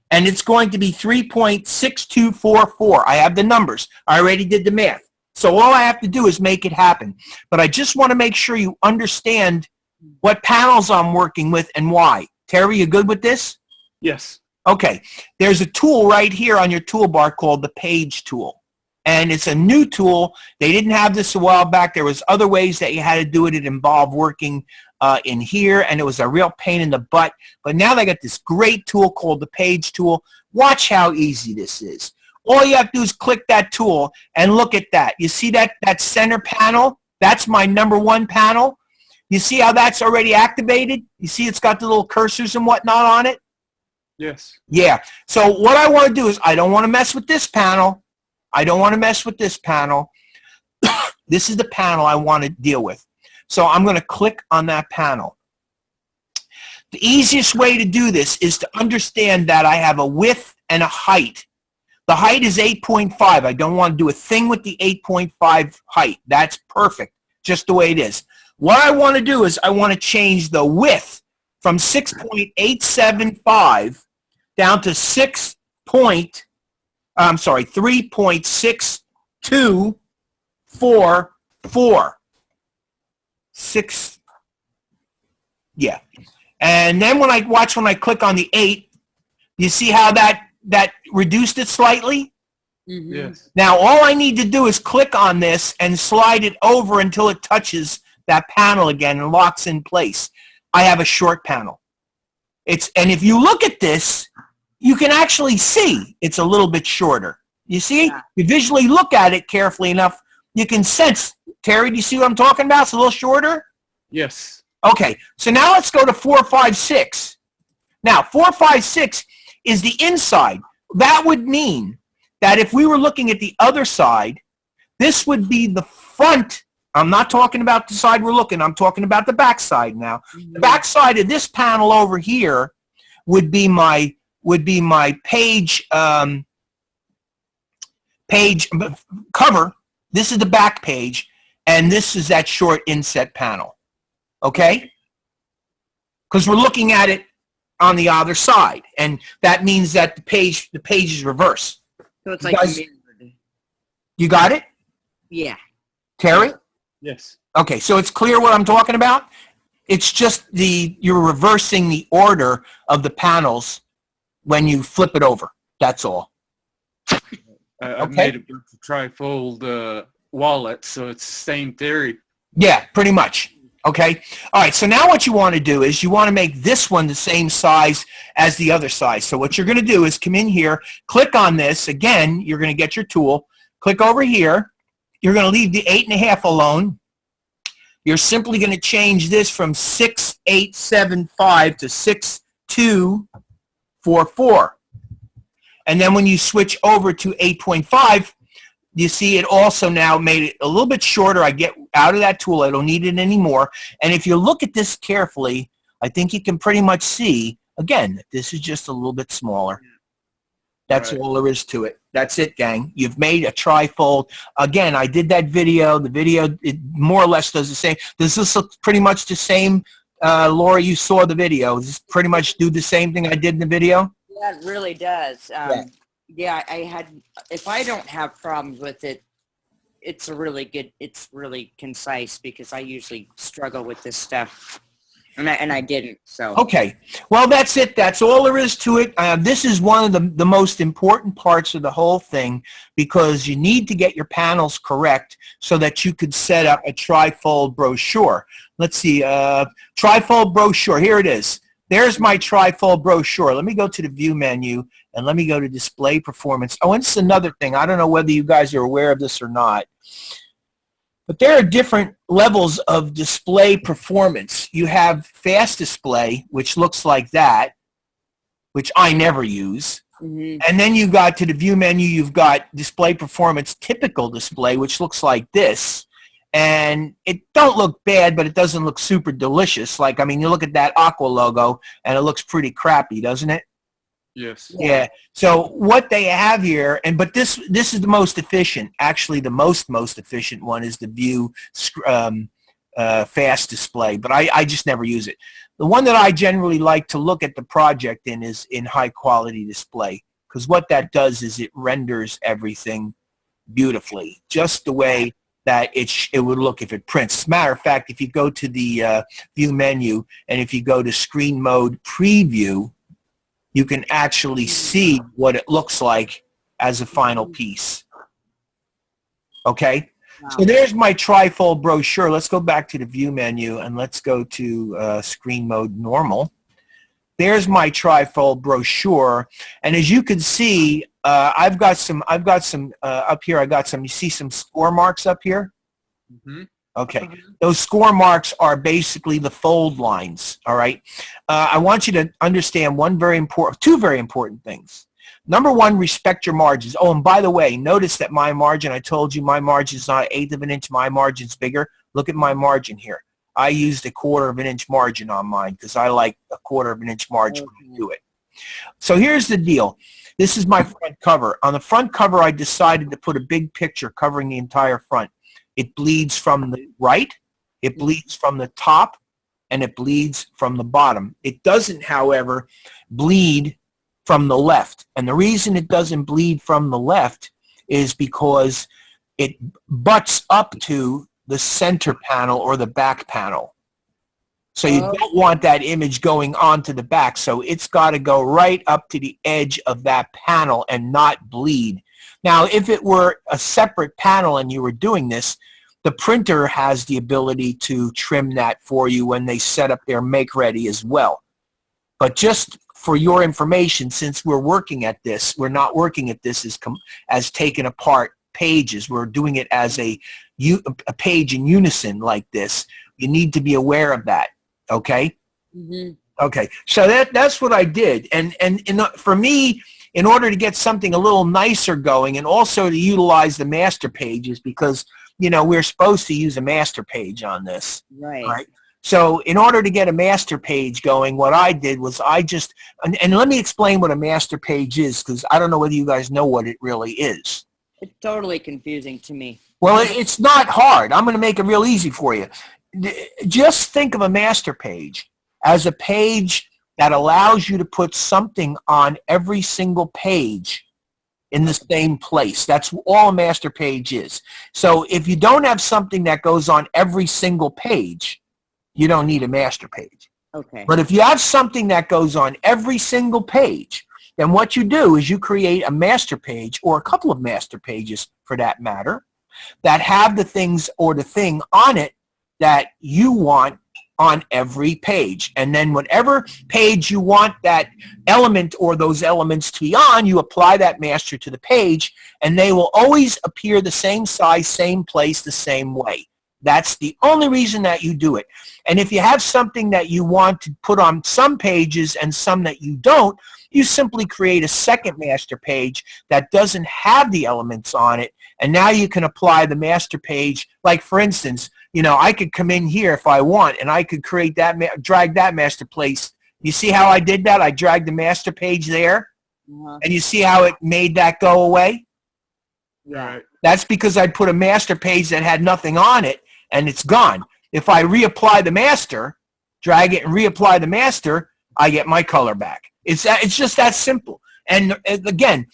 and it's going to be 3.6244. I have the numbers. I already did the math. So all I have to do is make it happen. But I just want to make sure you understand what panels I'm working with and why. Terry, you good with this? Yes. Okay. There's a tool right here on your toolbar called the Page tool. And it's a new tool. They didn't have this a while back. There was other ways that you had to do it. It involved working in here, and it was a real pain in the butt. But now they got this great tool called the Page tool. Watch how easy this is. All you have to do is click that tool and look at that. You see that center panel? That's my number 1 panel. You see how that's already activated? You see it's got the little cursors and whatnot on it? Yes. Yeah. So what I want to do is I don't want to mess with this panel. I don't want to mess with this panel. This is the panel I want to deal with. So I'm going to click on that panel. The easiest way to do this is to understand that I have a width and a height. The height is 8.5. I don't want to do a thing with the 8.5 height. That's perfect, just the way it is. What I want to do is I want to change the width from 6.875 down to 3.6244. 6, yeah. And then when I click on the 8, you see how that reduced it slightly? Yes. Now all I need to do is click on this and slide it over until it touches that panel again and locks in place. I have a short panel. And if you look at this, you can actually see it's a little bit shorter. You see? Yeah. You visually look at it carefully enough, you can sense. Terry, do you see what I'm talking about? It's a little shorter? Yes. Okay, so now let's go to 4, 5, 6. Now, 4, 5, 6 is the inside. That would mean that if we were looking at the other side, this would be the front. I'm not talking about the side we're looking. I'm talking about the back side now. The back side of this panel over here would be my page cover. This is the back page, and this is that short inset panel. Okay? Because we're looking at it on the other side, and that means that the page is reversed. So it's like mirrored. You got it? Yeah. Terry? Yes. Okay, so it's clear what I'm talking about? It's just you're reversing the order of the panels when you flip it over. That's all. I've made a bunch of trifold wallets, so it's the same theory. Yeah, pretty much. Okay. All right. So now what you want to do is you want to make this one the same size as the other size. So what you're going to do is come in here, click on this. Again, you're going to get your tool. Click over here. You're going to leave the 8.5 alone. You're simply going to change this from 6875 to 6244. And then when you switch over to 8.5, you see it also now made it a little bit shorter. I get out of that tool. I don't need it anymore. And if you look at this carefully, I think you can pretty much see, again, this is just a little bit smaller. That's all there is to it. That's it, gang. You've made a trifold. Again, I did that video. The video, it more or less does the same. Does this look pretty much the same? Laura, you saw the video. Does this pretty much do the same thing I did in the video? Yeah, it really does. Yeah, if I don't have problems with it, it's really concise, because I usually struggle with this stuff, and I didn't, so. Okay, well, that's it. That's all there is to it. This is one of the most important parts of the whole thing, because you need to get your panels correct so that you could set up a trifold brochure. Let's see, trifold brochure, here it is. There's my trifold brochure. Let me go to the view menu and let me go to display performance. Oh, and this is another thing. I don't know whether you guys are aware of this or not, but there are different levels of display performance. You have fast display, which looks like that, which I never use. Mm-hmm. And then you got to the view menu, you've got display performance typical display, which looks like this. And it don't look bad, but it doesn't look super delicious. Like, I mean, you look at that Aqua logo, and it looks pretty crappy, doesn't it? Yes. Yeah. So what they have here, but this is the most efficient. Actually, the most efficient one is the View Fast Display, but I just never use it. The one that I generally like to look at the project in is in high quality display, because what that does is it renders everything beautifully, just the way that it would look if it prints. As a matter of fact, if you go to the view menu and if you go to screen mode preview, you can actually see what it looks like as a final piece. Okay? Wow. So there's my trifold brochure. Let's go back to the view menu and let's go to screen mode normal. There's my trifold brochure, and as you can see, I've got some up here. You see some score marks up here? Mm-hmm. Okay. Mm-hmm. Those score marks are basically the fold lines, all right? I want you to understand two very important things. Number one, respect your margins. Oh, and by the way, notice that my margin, I told you my margin is not 1/8 of an inch. My margin's bigger. Look at my margin here. I used 1/4 of an inch margin on mine because I like 1/4 of an inch margin when I do it. So here's the deal. This is my front cover. On the front cover, I decided to put a big picture covering the entire front. It bleeds from the right, it bleeds from the top, and it bleeds from the bottom. It doesn't, however, bleed from the left. And the reason it doesn't bleed from the left is because it butts up to the center panel or the back panel. So you don't want that image going onto the back. So it's got to go right up to the edge of that panel and not bleed. Now, if it were a separate panel and you were doing this, the printer has the ability to trim that for you when they set up their make ready as well. But just for your information, since we're working at this, we're not working at this as taken apart pages. We're doing it as a page in unison like this. You need to be aware of that. Okay? Mm-hmm. Okay. So that's what I did. And for me, in order to get something a little nicer going and also to utilize the master pages, because, you know, we're supposed to use a master page on this. Right? So in order to get a master page going, what I did was and let me explain what a master page is, because I don't know whether you guys know what it really is. It's totally confusing to me. Well, it's not hard. I'm going to make it real easy for you. Just think of a master page as a page that allows you to put something on every single page in the same place. That's all a master page is. So if you don't have something that goes on every single page, you don't need a master page. Okay. But if you have something that goes on every single page, then what you do is you create a master page, or a couple of master pages for that matter, that have the things or the thing on it that you want on every page. And then whatever page you want that element or those elements to be on, you apply that master to the page, and they will always appear the same size, same place, the same way. That's the only reason that you do it. And if you have something that you want to put on some pages and some that you don't, you simply create a second master page that doesn't have the elements on it, and now you can apply the master page. Like, for instance, I could come in here if I want, and I could create that, drag that master place. You see how I did that? I dragged the master page there, and you see how it made that go away? Right. That's because I put a master page that had nothing on it, and it's gone. If I reapply the master, drag it and reapply the master, I get my color back. It's just that simple. And again,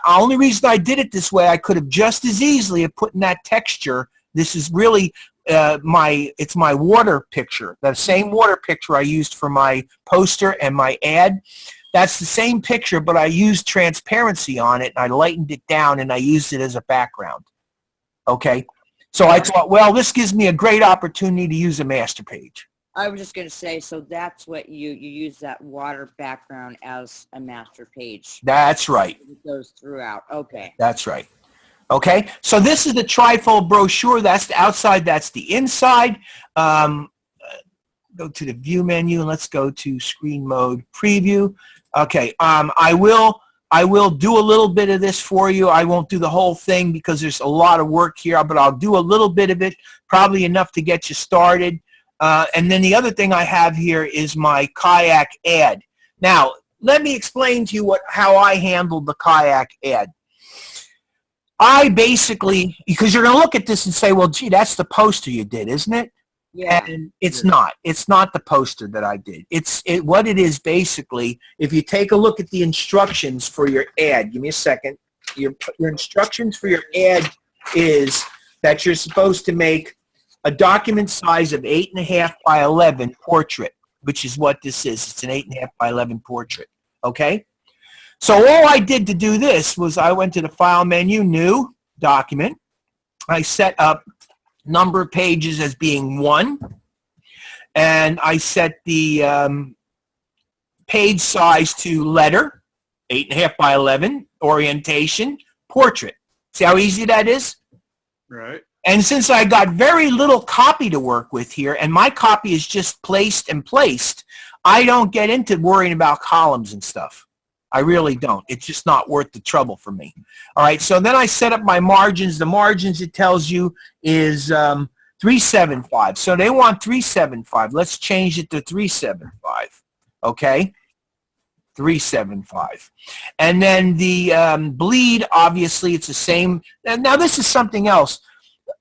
only reason I did it this way, I could have just as easily have put in that texture. This is really it's my water picture, the same water picture I used for my poster and my ad. That's the same picture, but I used transparency on it, and I lightened it down, and I used it as a background. Okay? So I thought, well, this gives me a great opportunity to use a master page. I was just going to say, so that's what you use that water background as a master page. That's right. It goes throughout. Okay. That's right. Okay, so this is the trifold brochure. That's the outside. That's the inside. Go to the view menu, and let's go to screen mode preview. Okay, I will do a little bit of this for you. I won't do the whole thing because there's a lot of work here, but I'll do a little bit of it, probably enough to get you started. And then the other thing I have here is my kayak ad. Now, let me explain to you how I handled the kayak ad. I basically, because you're going to look at this and say, well, gee, that's the poster you did, isn't it? Yeah. And it's not. It's not the poster that I did. What it is basically, if you take a look at the instructions for your ad, give me a second. Your instructions for your ad is that you're supposed to make a document size of 8.5 by 11 portrait, which is what this is. It's an 8.5 by 11 portrait. Okay? So all I did to do this was I went to the File menu, New, Document. I set up number of pages as being 1, and I set the page size to letter, 8.5 by 11, orientation, portrait. See how easy that is? Right. And since I got very little copy to work with here, and my copy is just placed and placed, I don't get into worrying about columns and stuff. I really don't. It's just not worth the trouble for me. All right, so then I set up my margins. The margins, it tells you, is 375. So they want 375. Let's change it to 375. Okay? 375. And then the bleed, obviously, it's the same. Now, this is something else.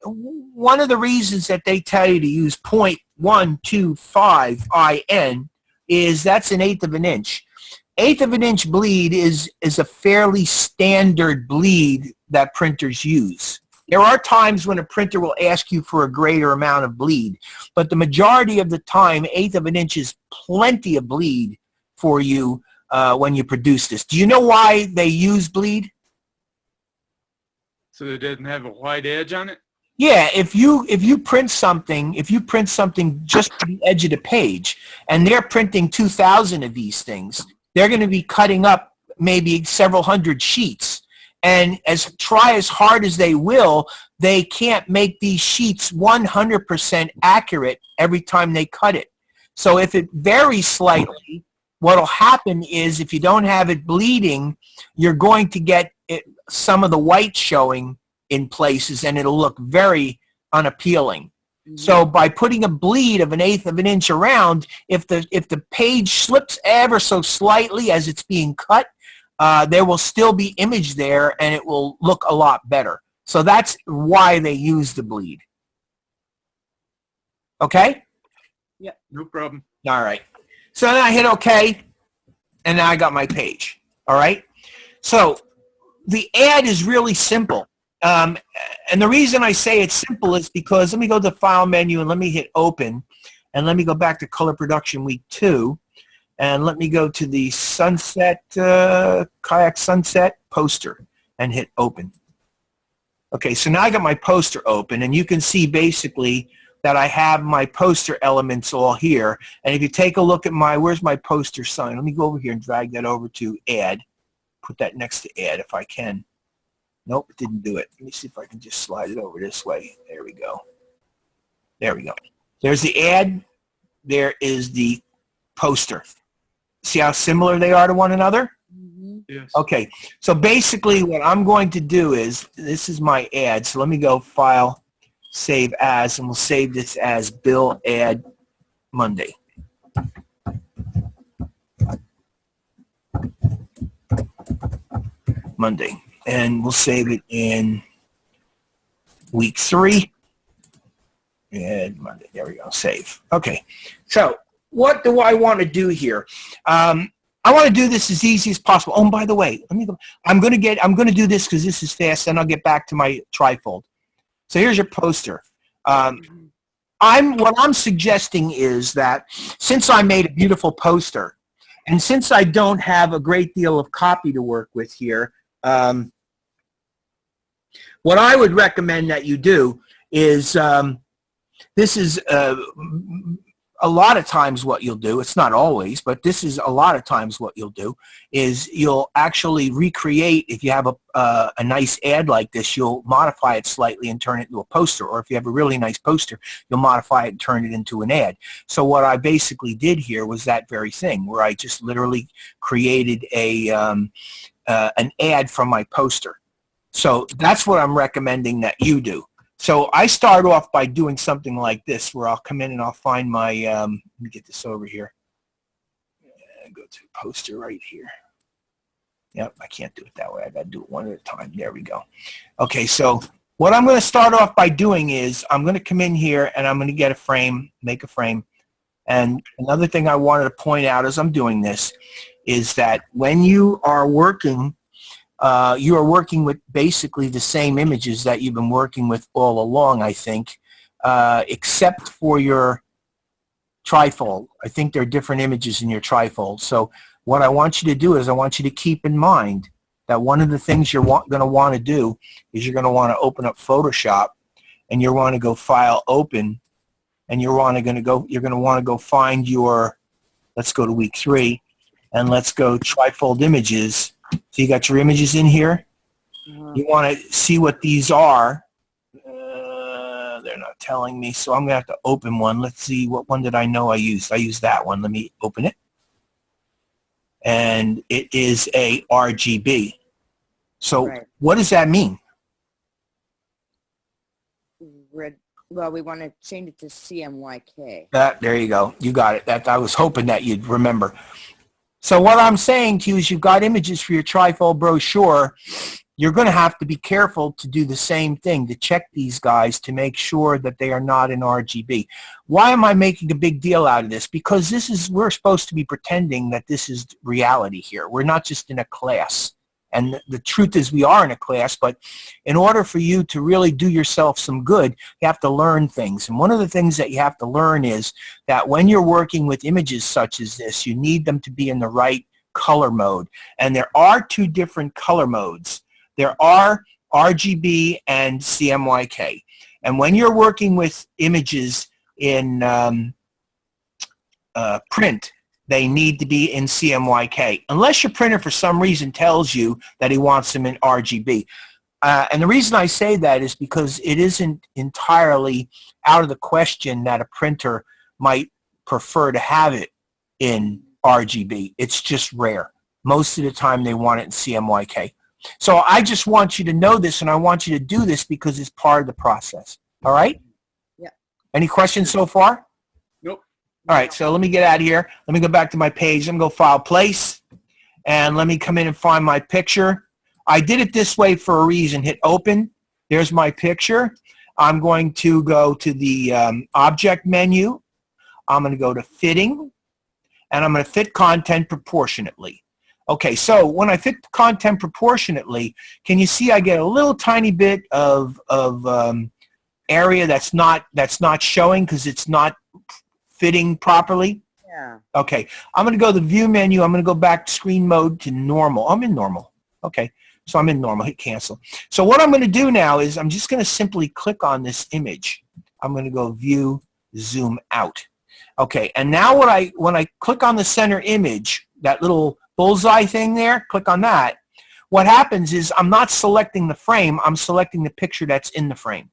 One of the reasons that they tell you to use 0.125 IN is that's 1/8 of an inch. 1/8 of an inch bleed is a fairly standard bleed that printers use. There are times when a printer will ask you for a greater amount of bleed, but the majority of the time, 1/8 of an inch is plenty of bleed for you when you produce this. Do you know why they use bleed? So it doesn't have a white edge on it? Yeah, if you print something just to the edge of the page, and they're printing 2,000 of these things, they're going to be cutting up maybe several hundred sheets. And try as hard as they will, they can't make these sheets 100% accurate every time they cut it. So if it varies slightly, what will happen is if you don't have it bleeding, you're going to get some of the white showing in places, and it'll look very unappealing. Mm-hmm. So by putting a bleed of 1/8 of an inch around, if the page slips ever so slightly as it's being cut, there will still be image there, and it will look a lot better. So that's why they use the bleed. Okay? Yeah, no problem. All right. So then I hit OK, and now I got my page. All right? So the ad is really simple. And the reason I say it's simple is because let me go to the File menu and let me hit Open, and let me go back to Color Production Week 2, and let me go to the Sunset, Kayak Sunset poster and hit Open. Okay, so now I got my poster open, and you can see basically that I have my poster elements all here. And if you take a look at where's my poster sign? Let me go over here and drag that over to add. Put that next to add if I can. Nope, it didn't do it. Let me see if I can just slide it over this way. There we go. There we go. There's the ad. There is the poster. See how similar they are to one another? Mm-hmm. Yes. Okay, so basically what I'm going to do is, this is my ad. So let me go File, Save As, and we'll save this as Bill Ad Monday. Monday. And we'll save it in week 3. And Monday. There we go. Save. Okay. So what do I want to do here? I want to do this as easy as possible. Oh, and by the way, let me go. I'm going to do this because this is fast, and I'll get back to my trifold. So here's your poster. What I'm suggesting is that since I made a beautiful poster, and since I don't have a great deal of copy to work with here, what I would recommend that you do is, this is a lot of times what you'll do, it's not always, but this is a lot of times what you'll do, is you'll actually recreate, if you have a nice ad like this, you'll modify it slightly and turn it into a poster. Or if you have a really nice poster, you'll modify it and turn it into an ad. So what I basically did here was that very thing, where I just literally created an ad from my poster. So that's what I'm recommending that you do. So I start off by doing something like this, where I'll come in and I'll find my, let me get this over here. Go to poster right here. Yep, I can't do it that way. I got to do it one at a time. There we go. Okay, so what I'm going to start off by doing is I'm going to come in here and I'm going to get a frame, make a frame. And another thing I wanted to point out as I'm doing this is that when you are working with basically the same images that you've been working with all along, I think, except for your trifold. I think there are different images in your trifold. So what I want you to do is I want you to keep in mind that one of the things you're going to want to do is you're going to want to open up Photoshop, and you want to go File, Open, and you're going to want to go find your, let's go to week 3, and let's go trifold images. So you got your images in here. You want to see what these are. They're not telling me, so I'm going to have to open one. Let's see, what one did I know I used? I used that one. Let me open it. And it is a RGB. So what does that mean? Red. Well, we want to change it to CMYK. There you go. You got it. That I was hoping that you'd remember. So what I'm saying to you is you've got images for your trifold brochure. You're going to have to be careful to do the same thing, to check these guys to make sure that they are not in RGB. Why am I making a big deal out of this? Because we're supposed to be pretending that this is reality here. We're not just in a class. And the truth is we are in a class, but in order for you to really do yourself some good, you have to learn things. And one of the things that you have to learn is that when you're working with images such as this, you need them to be in the right color mode. And there are 2 different color modes. There are RGB and CMYK. And when you're working with images in print, they need to be in CMYK, unless your printer for some reason tells you that he wants them in RGB. And the reason I say that is because it isn't entirely out of the question that a printer might prefer to have it in RGB. It's just rare. Most of the time they want it in CMYK. So I just want you to know this, and I want you to do this because it's part of the process. All right? Yeah. Any questions so far? Nope. All right, so let me get out of here. Let me go back to my page. I'm going to go File, Place, and let me come in and find my picture. I did it this way for a reason. Hit Open. There's my picture. I'm going to go to the Object menu. I'm going to go to Fitting, and I'm going to fit content proportionately. Okay, so when I fit content proportionately, can you see I get a little tiny bit of area that's not showing because it's not fitting properly? Yeah. Okay, I'm going to go to the View menu. I'm going to go back to Screen Mode to Normal. I'm in Normal. Okay, so I'm in Normal. Hit Cancel. So what I'm going to do now is I'm just going to simply click on this image. I'm going to go view, zoom out. Okay, and now when I click on the center image, that little bullseye thing there, click on that, what happens is I'm not selecting the frame, I'm selecting the picture that's in the frame.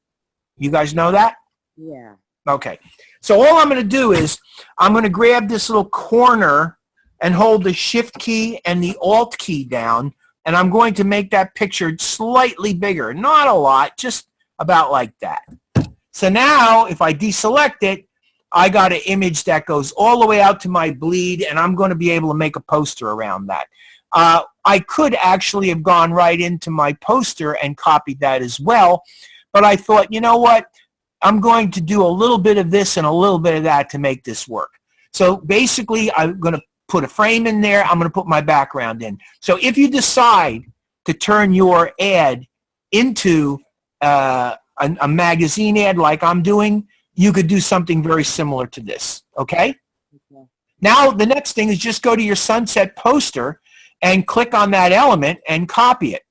You guys know that? Yeah. Okay, so all I'm going to do is I'm going to grab this little corner and hold the Shift key and the Alt key down, and I'm going to make that picture slightly bigger. Not a lot, just about like that. So now if I deselect it, I got an image that goes all the way out to my bleed, and I'm going to be able to make a poster around that. I could actually have gone right into my poster and copied that as well, but I thought, you know what? I'm going to do a little bit of this and a little bit of that to make this work. So basically, I'm going to put a frame in there. I'm going to put my background in. So if you decide to turn your ad into a magazine ad like I'm doing, you could do something very similar to this, okay? Okay. Now, the next thing is just go to your sunset poster and click on that element and copy it.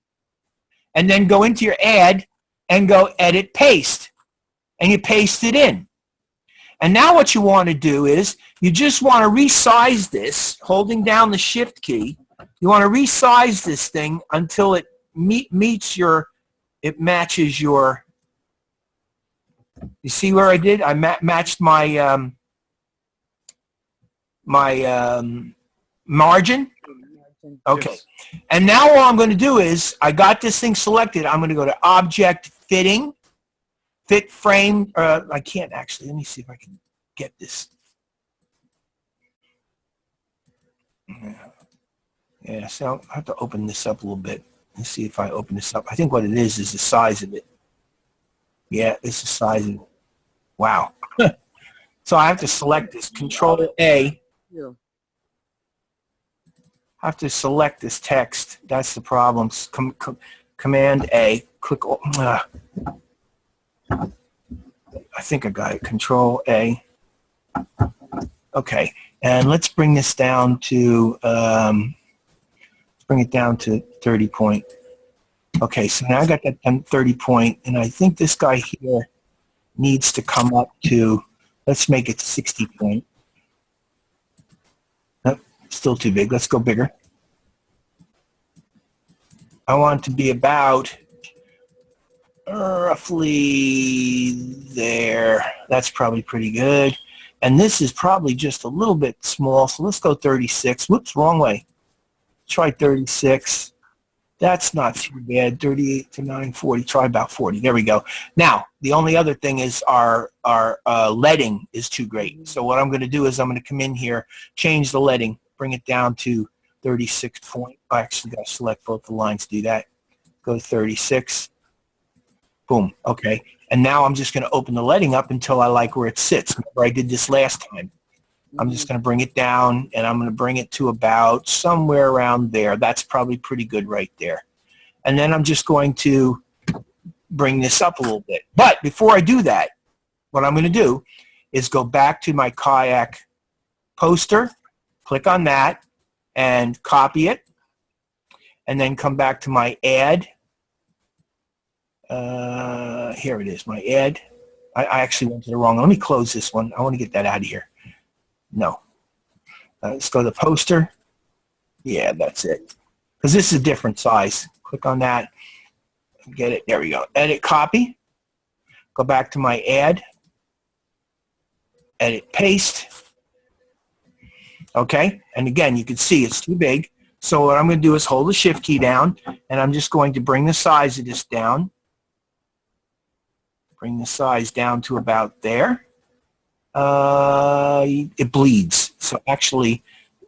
And then go into your ad and go edit, paste. And you paste it in. And now what you want to do is you just want to resize this, holding down the Shift key. You want to resize this thing until it it matches your, you see where I did? I matched my margin. Okay. Yes. And now all I'm going to do is, I got this thing selected. I'm going to go to Object, Fitting, Fit Frame. I can't actually. Let me see if I can get this. Yeah, so I have to open this up a little bit. Let's see if I open this up. I think what it is the size of it. Yeah, it's the size of it. Wow. So I have to select this. Control A. Yeah. I have to select this text. That's the problem. Command A. Click. I think I got it. Control A. Okay, and let's bring this down to bring it down to 30 point. Okay, so now I got that 30 point, and I think this guy here needs to come up to, let's make it 60 point. Nope, still too big. Let's go bigger. I want it to be about roughly there. That's probably pretty good. And this is probably just a little bit small, so let's go 36. Whoops, wrong way. Try 36. That's not too bad. 38 to 940. Try about 40. There we go. Now, the only other thing is our leading is too great. So what I'm going to do is I'm going to come in here, change the leading, bring it down to 36 point. I actually got to select both the lines to do that. Go to 36. Boom. Okay. And now I'm just going to open the leading up until I like where it sits. Remember, I did this last time. I'm just going to bring it down, and I'm going to bring it to about somewhere around there. That's probably pretty good right there. And then I'm just going to bring this up a little bit. But before I do that, what I'm going to do is go back to my kayak poster, click on that, and copy it, and then come back to my ad. Here it is, my ad. I actually went to the wrong one. Let me close this one. I want to get that out of here. No. Let's go to the poster. Yeah, that's it. Because this is a different size. Click on that. Get it. There we go. Edit, copy. Go back to my ad. Edit, paste. Okay. And again, you can see it's too big. So what I'm going to do is hold the Shift key down, and I'm just going to bring the size of this down. Bring the size down to about there. It bleeds. So actually,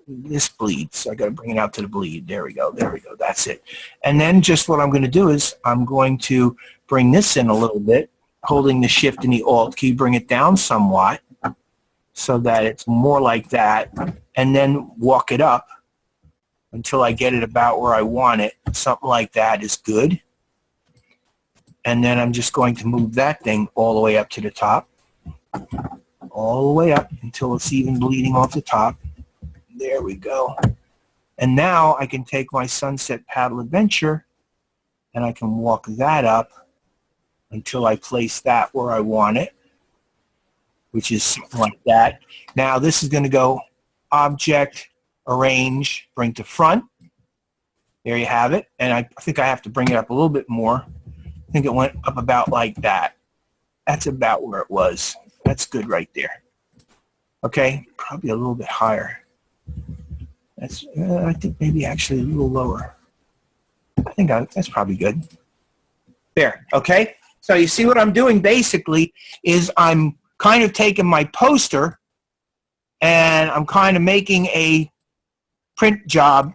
this bleeds. So I got to bring it out to the bleed. There we go. There we go. That's it. And then just what I'm going to do is I'm going to bring this in a little bit, holding the Shift and the Alt key, bring it down somewhat so that it's more like that, and then walk it up until I get it about where I want it. Something like that is good. And then I'm just going to move that thing all the way up to the top. All the way up until it's even bleeding off the top. There we go. And now I can take my Sunset Paddle Adventure and I can walk that up until I place that where I want it. which is something like that. Now this is going to go object, arrange, bring to front. There you have it. And I think I have to bring it up a little bit more. I think it went up about like that. That's about where it was. That's good right there. Okay, probably a little bit higher. That's I think maybe actually a little lower. I think that's probably good. There, okay? So you see what I'm doing basically is I'm kind of taking my poster and I'm kind of making a print job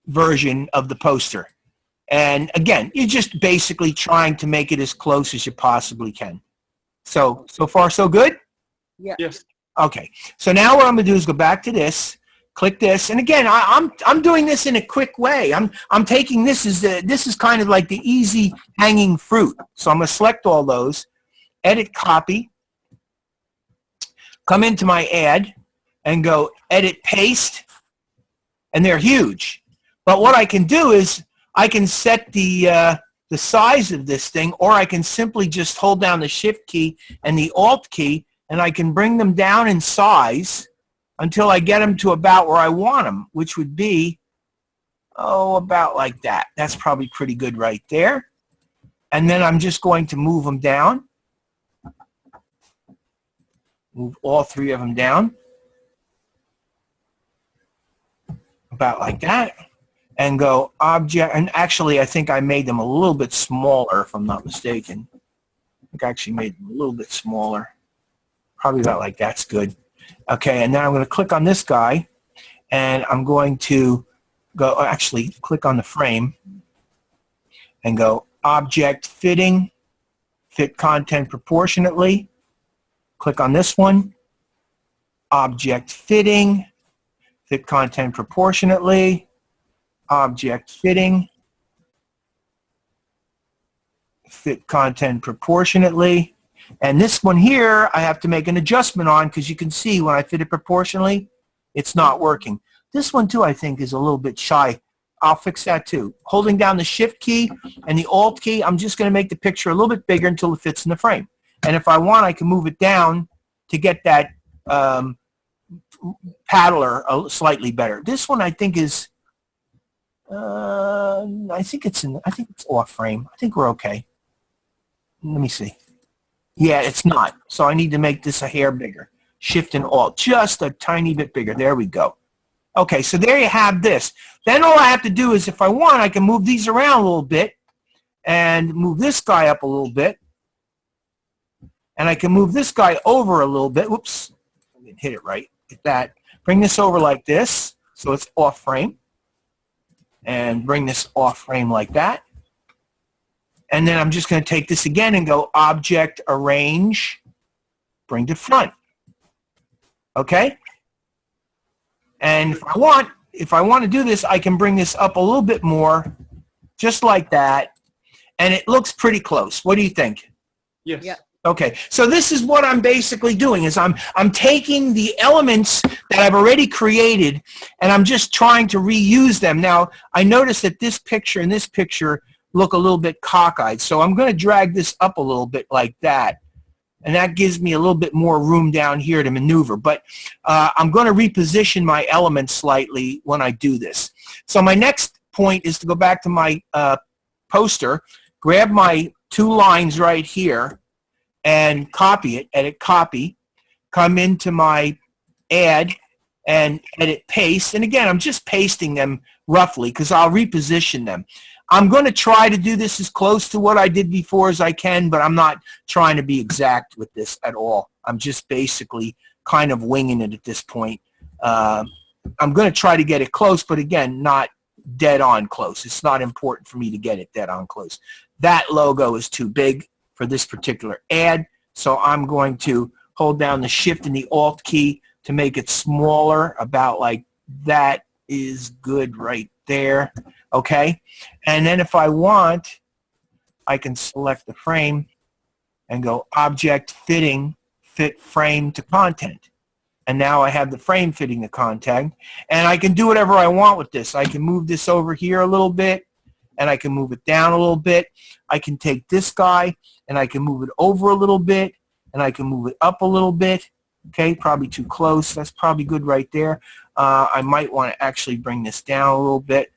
version of the poster. And again, you're just basically trying to make it as close as you possibly can. So far so good? Yeah. Yes. Okay. So now what I'm going to do is go back to this, click this, and again, I'm doing this in a quick way. I'm taking this as this is kind of like the easy hanging fruit. So I'm going to select all those, edit copy, come into my ad, and go edit paste, and they're huge. But what I can do is I can set the size of this thing, or I can simply just hold down the Shift key and the Alt key, and I can bring them down in size until I get them to about where I want them, which would be, about like that. That's probably pretty good right there. And then I'm just going to move them down. Move all three of them down. About like that. And go object, and actually I think I made them a little bit smaller if I'm not mistaken. I think I actually made them a little bit smaller. Probably about like that's good. Okay, and now I'm going to click on this guy, and I'm going to go, actually click on the frame, and go object fitting, fit content proportionately. Click on this one, object fitting, fit content proportionately. Object fitting, fit content proportionately. And this one here, I have to make an adjustment on because you can see when I fit it proportionally, it's not working. This one too, I think, is a little bit shy. I'll fix that too. Holding down the Shift key and the Alt key, I'm just going to make the picture a little bit bigger until it fits in the frame. And if I want, I can move it down to get that paddler slightly better. This one, I think, is I think it's off frame. I think we're okay. Let me see. Yeah, it's not. So I need to make this a hair bigger. Shift and Alt, just a tiny bit bigger. There we go. Okay, so there you have this. Then all I have to do is, if I want, I can move these around a little bit and move this guy up a little bit. And I can move this guy over a little bit. Whoops, I didn't hit it right. Like that. Bring this over like this, so it's off frame. And bring this off frame like that. And then I'm just going to take this again and go object, arrange, bring to front. Okay? And if I want to do this, I can bring this up a little bit more, just like that. And it looks pretty close. What do you think? Yes. Yeah. Okay, so this is what I'm basically doing is I'm taking the elements that I've already created and I'm just trying to reuse them. Now, I notice that this picture and this picture look a little bit cockeyed, so I'm going to drag this up a little bit like that. And that gives me a little bit more room down here to maneuver. But I'm going to reposition my elements slightly when I do this. So my next point is to go back to my poster, grab my two lines right here, and copy it, edit copy, come into my ad and edit paste. And again, I'm just pasting them roughly because I'll reposition them. I'm going to try to do this as close to what I did before as I can, but I'm not trying to be exact with this at all. I'm just basically kind of winging it at this point. I'm going to try to get it close, but again, not dead on close. It's not important for me to get it dead on close. That logo is too big for this particular ad, so I'm going to hold down the Shift and the Alt key to make it smaller, about like that is good right there, okay? And then if I want, I can select the frame and go Object Fitting, Fit Frame to Content. And now I have the frame fitting the content, and I can do whatever I want with this. I can move this over here a little bit, and I can move it down a little bit. I can take this guy and I can move it over a little bit, and I can move it up a little bit. Okay, probably too close. That's probably good right there. I might want to actually bring this down a little bit.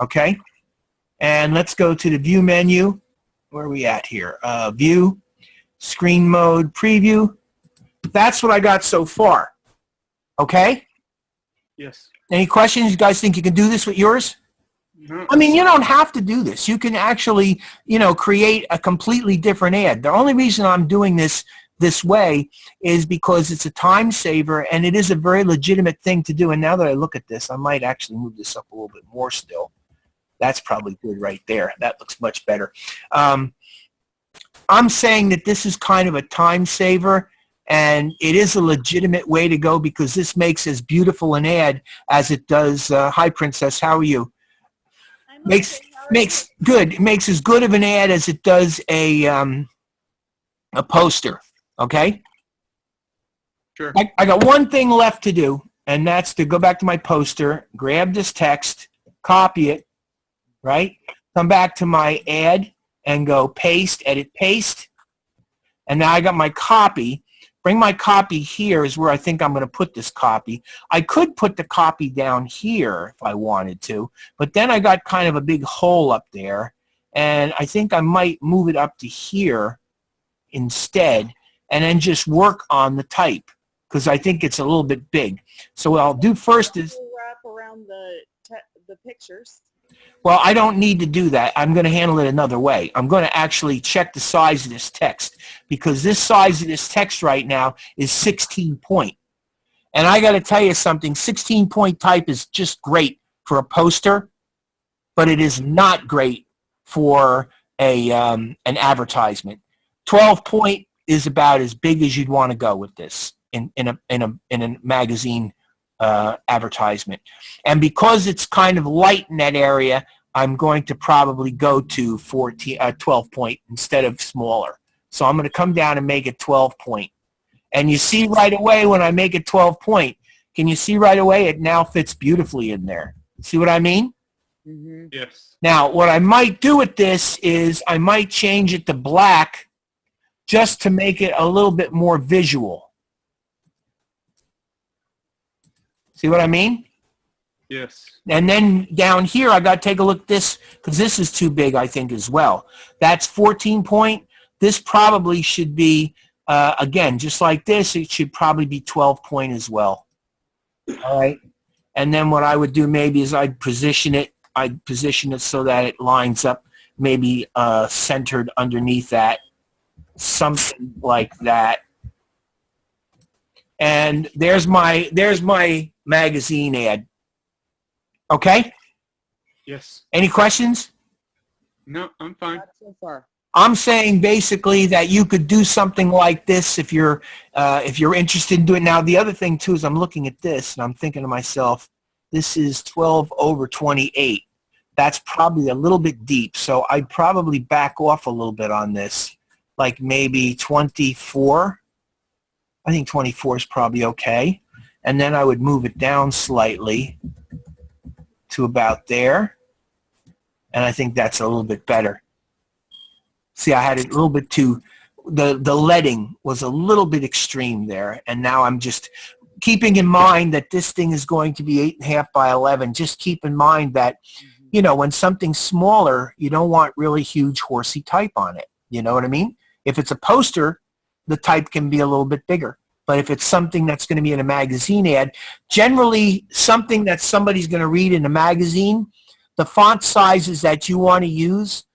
Okay, and let's go to the view menu. Where are we at here? View, screen mode, preview. That's what I got so far. Okay? Yes. Any questions? You guys think you can do this with yours? No. I mean, you don't have to do this. You can actually, create a completely different ad. The only reason I'm doing this way is because it's a time saver and it is a very legitimate thing to do. And now that I look at this, I might actually move this up a little bit more still. That's probably good right there. That looks much better. I'm saying that this is kind of a time saver, and it is a legitimate way to go because this makes as beautiful an ad as it does. Hi, Princess. How are you? Makes good. It makes as good of an ad as it does a poster. Okay. Sure. I got one thing left to do, and that's to go back to my poster, grab this text, copy it, right? Come back to my ad and go paste, edit, paste. And now I got my copy. Bring my copy here is where I think I'm going to put this copy. I could put the copy down here if I wanted to, but then I got kind of a big hole up there, and I think I might move it up to here instead and then just work on the type because I think it's a little bit big. So what I'll do first is wrap around the pictures. Well, I don't need to do that. I'm going to handle it another way. I'm going to actually check the size of this text because this size of this text right now is 16 point. And I got to tell you something, 16 point type is just great for a poster, but it is not great for an advertisement. 12 point is about as big as you'd want to go with this in a magazine advertisement. And because it's kind of light in that area, I'm going to probably go to 12 point instead of smaller. So I'm going to come down and make it 12 point. And you see right away when I make it 12 point, can you see right away it now fits beautifully in there? See what I mean? Mm-hmm. Yes. Now, what I might do with this is I might change it to black just to make it a little bit more visual. See what I mean? Yes. And then down here, I got to take a look at this because this is too big, I think, as well. That's 14 point. This probably should be, again, just like this, it should probably be 12 point as well. All right. And then what I would do maybe is I'd position it so that it lines up maybe centered underneath that, something like that. And there's my magazine ad. Okay? Yes. Any questions? No, I'm fine. Not so far. I'm saying basically that you could do something like this if you're interested in doing it. Now, the other thing, too, is I'm looking at this, and I'm thinking to myself, this is 12/28. That's probably a little bit deep, so I'd probably back off a little bit on this, like maybe 24. I think 24 is probably okay. And then I would move it down slightly to about there. And I think that's a little bit better. See, I had it a little bit too, the leading was a little bit extreme there. And now I'm just keeping in mind that this thing is going to be 8.5 by 11. Just keep in mind that, you know, when something's smaller, you don't want really huge horsey type on it. You know what I mean? If it's a poster, the type can be a little bit bigger. But if it's something that's going to be in a magazine ad, generally something that somebody's going to read in a magazine, the font sizes that you want to use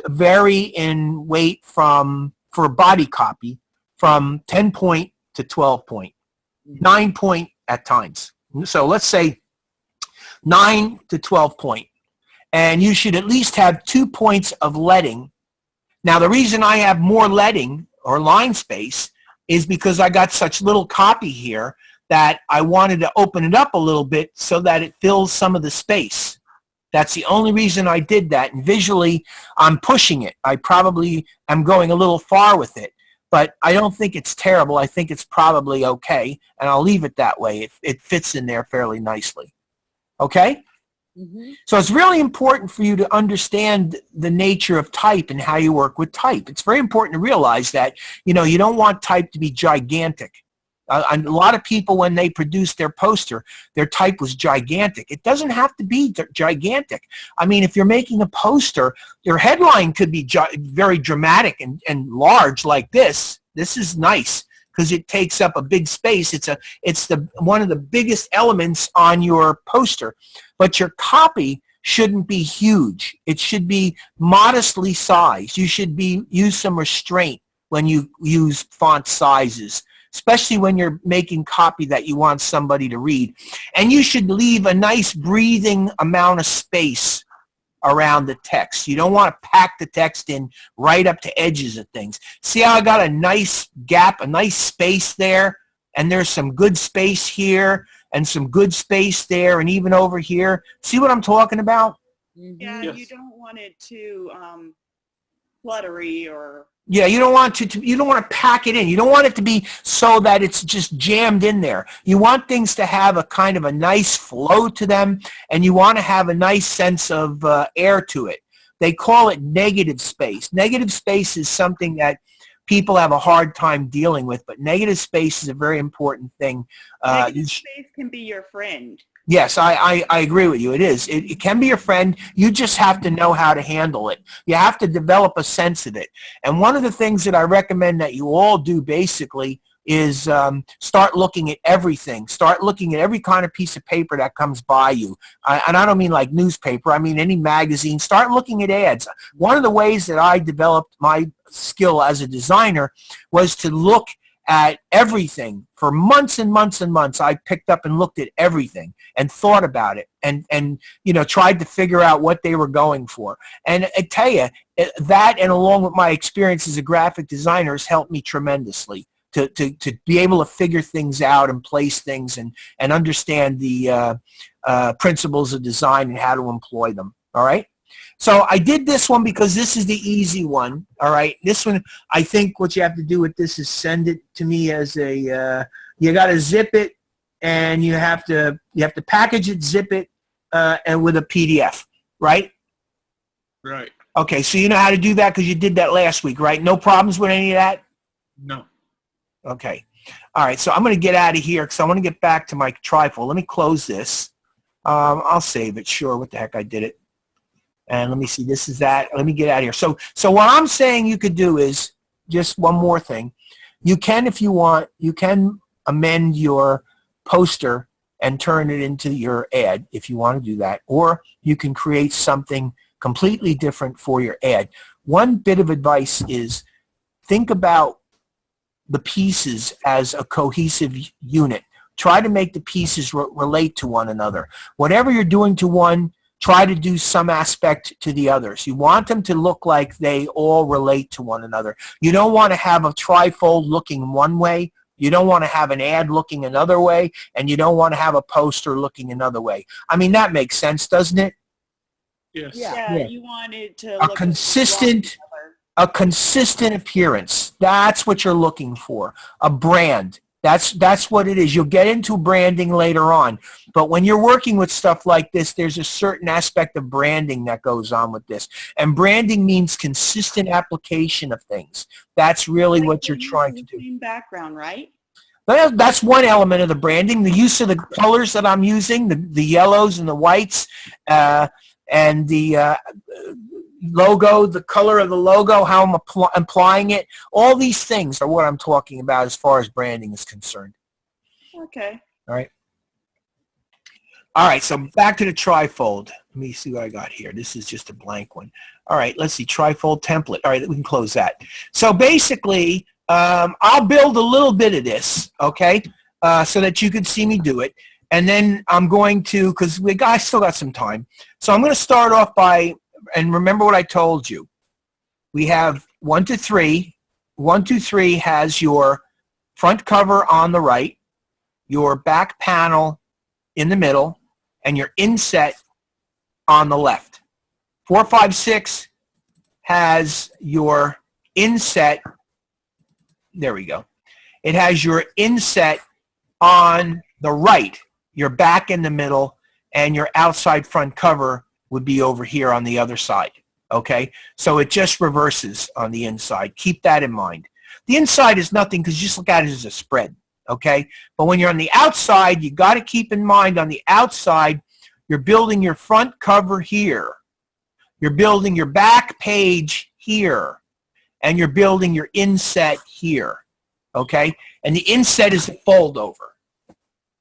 vary in weight for a body copy from 10 point to 12 point, 9 point at times. So let's say 9 to 12 point. And you should at least have 2 points of leading. Now, the reason I have more leading or line space is because I got such little copy here that I wanted to open it up a little bit so that it fills some of the space. That's the only reason I did that. And visually, I'm pushing it. I probably am going a little far with it. But I don't think it's terrible. I think it's probably okay. And I'll leave it that way. It fits in there fairly nicely. Okay? Mm-hmm. So it's really important for you to understand the nature of type and how you work with type. It's very important to realize that, you know, you don't want type to be gigantic. A lot of people, when they produced their poster, their type was gigantic. It doesn't have to be gigantic. I mean, if you're making a poster, your headline could be very dramatic and large like this. This is nice because it takes up a big space. It's one of the biggest elements on your poster. But your copy shouldn't be huge. It should be modestly sized. You should use some restraint when you use font sizes, especially when you're making copy that you want somebody to read. And you should leave a nice breathing amount of space around the text. You don't want to pack the text in right up to edges of things. See how I got a nice gap, a nice space there, and there's some good space here and some good space there and even over here. See what I'm talking about? Yeah, Yes. you don't want it too cluttery or. Yeah, you don't want you don't want to pack it in. You don't want it to be so that it's just jammed in there. You want things to have a kind of a nice flow to them, and you want to have a nice sense of air to it. They call it negative space. Negative space is something that people have a hard time dealing with, but negative space is a very important thing. Negative space can be your friend. Yes, I agree with you. It is. It can be your friend. You just have to know how to handle it. You have to develop a sense of it. And one of the things that I recommend that you all do basically is start looking at everything. Start looking at every kind of piece of paper that comes by you. And I don't mean like newspaper. I mean any magazine. Start looking at ads. One of the ways that I developed my skill as a designer was to look at everything for months and months and months. I picked up and looked at everything and thought about it and you know, tried to figure out what they were going for. And I tell you, that and along with my experience as a graphic designer has helped me tremendously to be able to figure things out and place things and understand the principles of design and how to employ them. All right? So I did this one because this is the easy one, all right? This one, I think what you have to do with this is send it to me as a, you got to zip it, and you have to package it, zip it, and with a PDF, right? Right. Okay, so you know how to do that because you did that last week, right? No problems with any of that? No. Okay. All right, so I'm going to get out of here because I want to get back to my trifold. Let me close this. I'll save it, sure. What the heck, I did it. And let me see, this is that. Let me get out of here. So what I'm saying you could do is just one more thing. You can, if you want, you can amend your poster and turn it into your ad if you want to do that. Or you can create something completely different for your ad. One bit of advice is think about the pieces as a cohesive unit. Try to make the pieces relate to one another. Whatever you're doing to one, try to do some aspect to the others. You want them to look like they all relate to one another. You don't want to have a trifold looking one way. You don't want to have an ad looking another way. And you don't want to have a poster looking another way. I mean, that makes sense, doesn't it? Yes. Yeah, Yeah. you want it to A look consistent appearance. That's what you're looking for. A brand. That's what it is. You'll get into branding later on. But when you're working with stuff like this, there's a certain aspect of branding that goes on with this. And branding means consistent application of things. That's really what you're trying to do. Same background, right? Well, that's one element of the branding. The use of the colors that I'm using, the yellows and the whites, and the logo, the color of the logo, how I'm applying it. All these things are what I'm talking about as far as branding is concerned. Okay. All right. All right, so back to the trifold. Let me see what I got here. This is just a blank one. All right, let's see, trifold template. All right, we can close that. So basically, I'll build a little bit of this, okay, so that you can see me do it. And then I'm going to, because we still got some time. So I'm going to start off by, and remember what I told you. We have 1 to 3. 1, 2, 3 has your front cover on the right, your back panel in the middle, and your inset on the left. 4, 5, 6 has your inset. There we go. It has your inset on the right, your back in the middle, and your outside front cover would be over here on the other side. Okay, so it just reverses on the inside. Keep that in mind. The inside is nothing because you just look at it as a spread. Okay, but when you're on the outside, you got to keep in mind on the outside, you're building your front cover here. You're building your back page here. And you're building your inset here. Okay, and the inset is a fold over.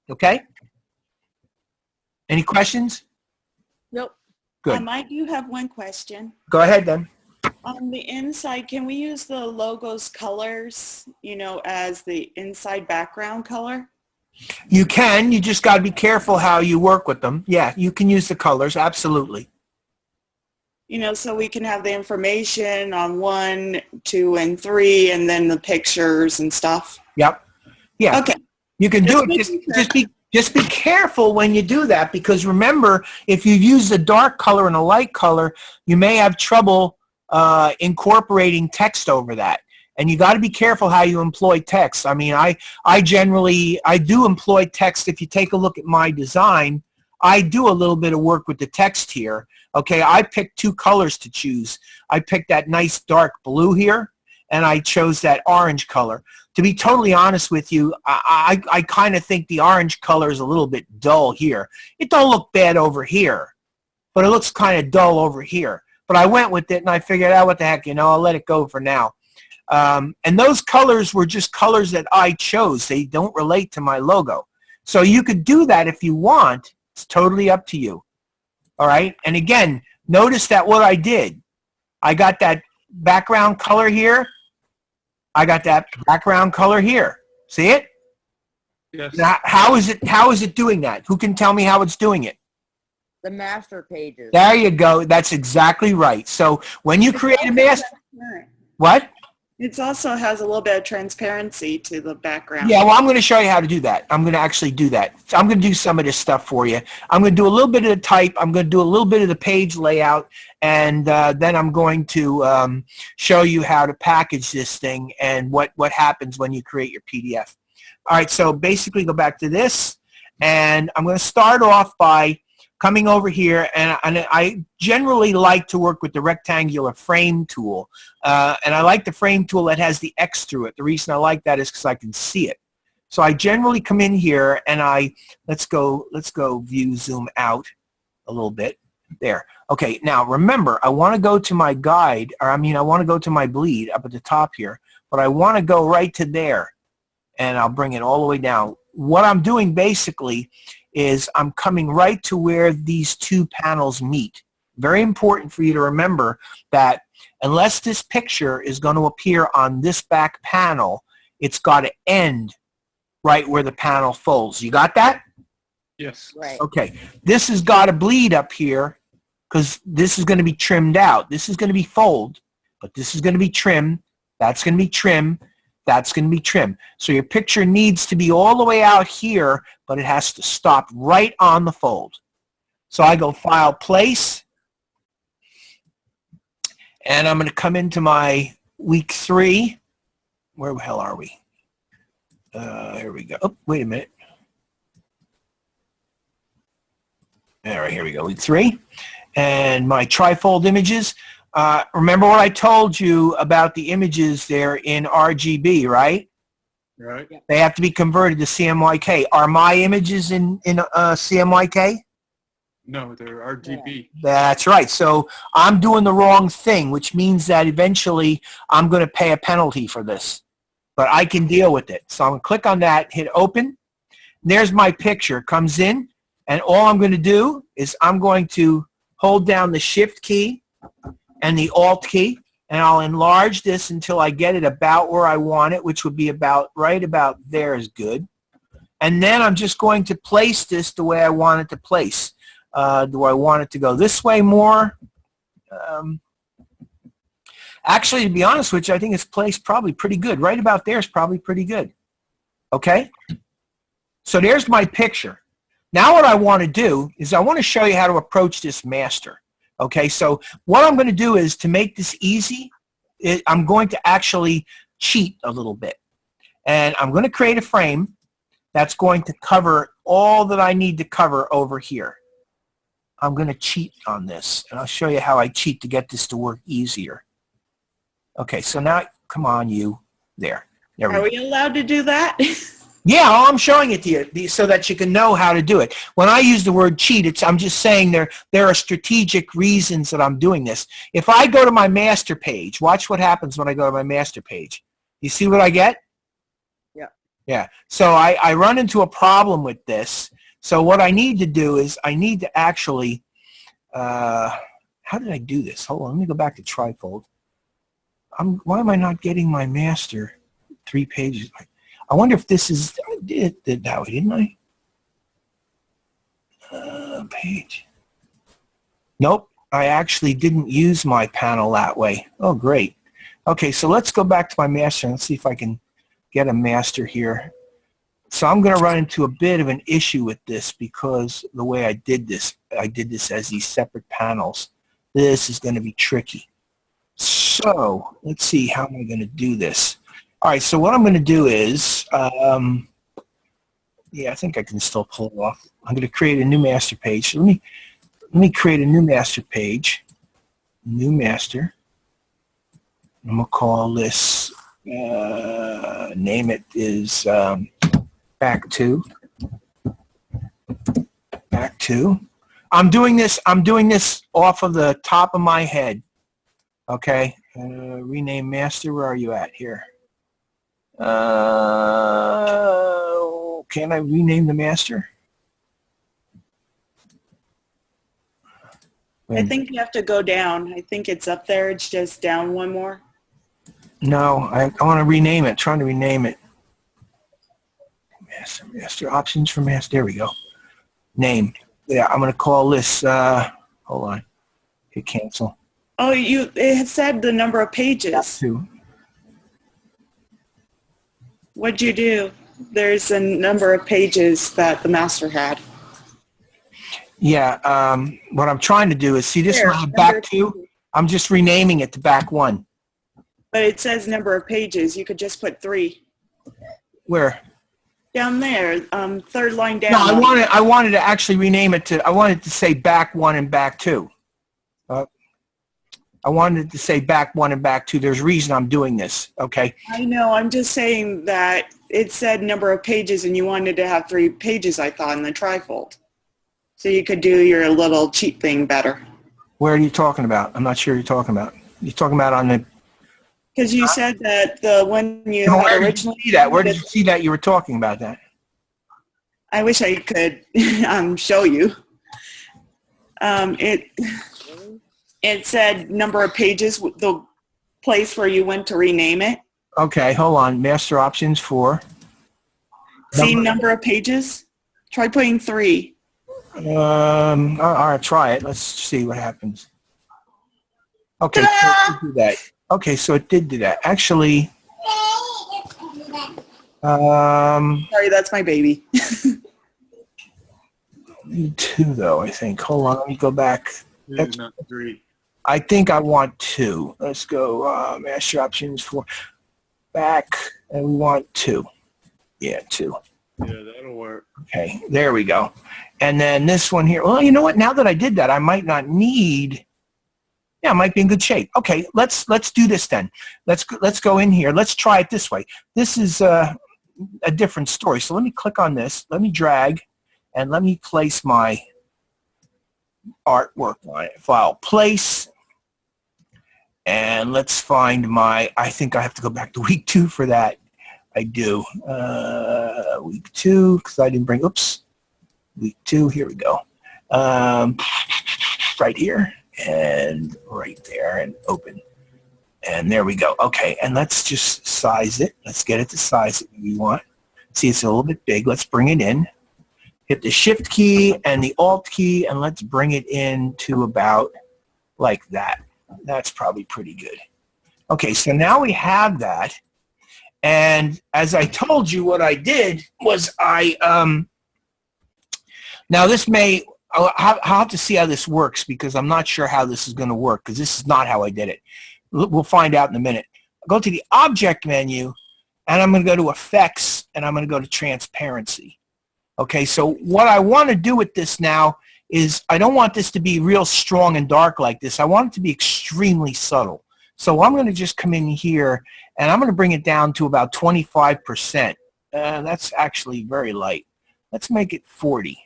Okay? Any questions? Nope. Good. I do have one question. Go ahead then. On the inside, can we use the logo's colors, as the inside background color? You can. You just got to be careful how you work with them. Yeah, you can use the colors. Absolutely. So we can have the information on 1, 2, and 3, and then the pictures and stuff. Yep. Yeah. Okay. You can do it. Just be careful when you do that, because remember, if you use a dark color and a light color, you may have trouble incorporating text over that. And you got to be careful how you employ text. I mean, I do employ text. If you take a look at my design, I do a little bit of work with the text here. Okay, I picked 2 colors to choose. I picked that nice dark blue here, and I chose that orange color. To be totally honest with you, I kind of think the orange color is a little bit dull here. It don't look bad over here, but it looks kind of dull over here. But I went with it, and I figured out what the heck, I'll let it go for now. And those colors were just colors that I chose. They don't relate to my logo. So you could do that if you want. It's totally up to you. All right? And again, notice that what I did, I got that background color here. I got that background color here. See it? Yes. Now, how is it doing that? Who can tell me how it's doing it? The master pages. There you go. That's exactly right. So when you create a master, what? It also has a little bit of transparency to the background. Yeah, well, I'm going to show you how to do that. I'm going to actually do that. So I'm going to do some of this stuff for you. I'm going to do a little bit of the type. I'm going to do a little bit of the page layout. And then I'm going to show you how to package this thing and what happens when you create your PDF. All right, so basically go back to this. And I'm going to start off by coming over here, and I generally like to work with the rectangular frame tool. And I like the frame tool that has the X through it. The reason I like that is because I can see it. So I generally come in here and let's go view zoom out a little bit. There. Okay, now remember, I want to go to my guide, I want to go to my bleed up at the top here, but I want to go right to there, and I'll bring it all the way down. What I'm doing basically is I'm coming right to where these 2 panels meet. Very important for you to remember that unless this picture is going to appear on this back panel, it's got to end right where the panel folds. You got that? Yes. Right. Okay. This has got to bleed up here because this is going to be trimmed out. This is going to be fold, but this is going to be trim. That's going to be trim. That's going to be trim. So your picture needs to be all the way out here, but it has to stop right on the fold. So I go File, Place, and I'm going to come into my week 3. Where the hell are we? Here we go. Oh, wait a minute. All right, here we go. Week 3. And my trifold images. Remember what I told you about the images there in RGB, right? Right. They have to be converted to CMYK. Are my images in CMYK? No, they're RGB. That's right. So I'm doing the wrong thing, which means that eventually I'm going to pay a penalty for this. But I can deal with it. So I'm going to click on that, hit open. There's my picture. Comes in. And all I'm going to do is I'm going to hold down the Shift key and the Alt key, and I'll enlarge this until I get it about where I want it, which would be right about there is good. And then I'm just going to place this the way I want it to place. Do I want it to go this way more? Actually, to be honest with you, I think it's placed probably pretty good. Right about there is probably pretty good. Okay? So there's my picture. Now what I want to do is I want to show you how to approach this master. Okay, so what I'm going to do is to make this easy, I'm going to actually cheat a little bit. And I'm going to create a frame that's going to cover all that I need to cover over here. I'm going to cheat on this, and I'll show you how I cheat to get this to work easier. Okay, so now, come on, you. There we Are go. we allowed to do that? Yeah, I'm showing it to you so that you can know how to do it. When I use the word cheat, I'm just saying there are strategic reasons that I'm doing this. If I go to my master page, watch what happens when I go to my master page. You see what I get? Yeah. Yeah. So I run into a problem with this. So what I need to do is I need to actually, how did I do this? Hold on, let me go back to trifold. Why am I not getting my master 3 pages? I wonder if this is, I did that way, didn't I? Page. Nope, I actually didn't use my panel that way. Oh, great. Okay, so let's go back to my master and let's see if I can get a master here. So I'm going to run into a bit of an issue with this because the way I did this as these separate panels. This is going to be tricky. So let's see, how am I going to do this? All right, so what I'm going to do is, yeah, I think I can still pull it off. I'm going to create a new master page. So let me create a new master page. New master. I'm going to call this, name it is back to. Back to. I'm doing this off of the top of my head. Okay, rename master. Where are you at here? Can I rename the master? I think you have to go down. I think it's up there. It's just down one more. No, I want to rename it. Trying to rename it. Master options for master. There we go. Name. Yeah, I'm going to call this. Hold on. Hit cancel. Oh, it said the number of pages. 2. What'd you do? There's a number of pages that the master had. Yeah, what I'm trying to do is, see this one, back 2? I'm just renaming it to back 1. But it says number of pages. You could just put 3. Where? Down there, third line down. No, I wanted to actually rename it to, I wanted to say back 1 and back 2. I wanted to say back 1 and back 2. There's a reason I'm doing this, okay? I know. I'm just saying that it said number of pages and you wanted to have 3 pages, I thought, in the trifold. So you could do your little cheat thing better. Where are you talking about? I'm not sure you're talking about. You're talking about on the... Because you said that the one you Where had did originally... you see that? Where did you see that you were talking about that? I wish I could show you. It said number of pages, the place where you went to rename it. Okay, hold on. Master options for... See number of pages? Try putting 3. All right, try it. Let's see what happens. Okay, so it did do that. Okay, so it did do that. Actually, Sorry, that's my baby. need 2 though, I think. Hold on, let me go back. It's not 3. I think I want 2. Let's go master options for back, and we want 2. Yeah, 2. Yeah, that'll work. Okay, there we go. And then this one here. Well, you know what? Now that I did that, I might not need. Yeah, I might be in good shape. Okay, let's do this then. Let's go in here. Let's try it this way. This is a different story. So let me click on this. Let me drag, and let me place my artwork file. Place, and let's find my. I think I have to go back to week 2 for that. I do. Week 2 because I didn't bring. Oops. Week 2. Here we go. Right here. And right there, and open, and there we go. Okay, and let's just size it. Let's get it to size it we want. See, it's a little bit big. Let's bring it in. Hit the Shift key and the Alt key, and let's bring it in to about like that. That's probably pretty good. Okay, so now we have that, and as I told you, what I did was now this may. I'll have to see how this works because I'm not sure how this is going to work because this is not how I did it. We'll find out in a minute. I'll go to the Object menu, and I'm going to go to Effects, and I'm going to go to Transparency. Okay, so what I want to do with this now is I don't want this to be real strong and dark like this. I want it to be extremely subtle. So I'm going to just come in here, and I'm going to bring it down to about 25%. That's actually very light. Let's make it 40.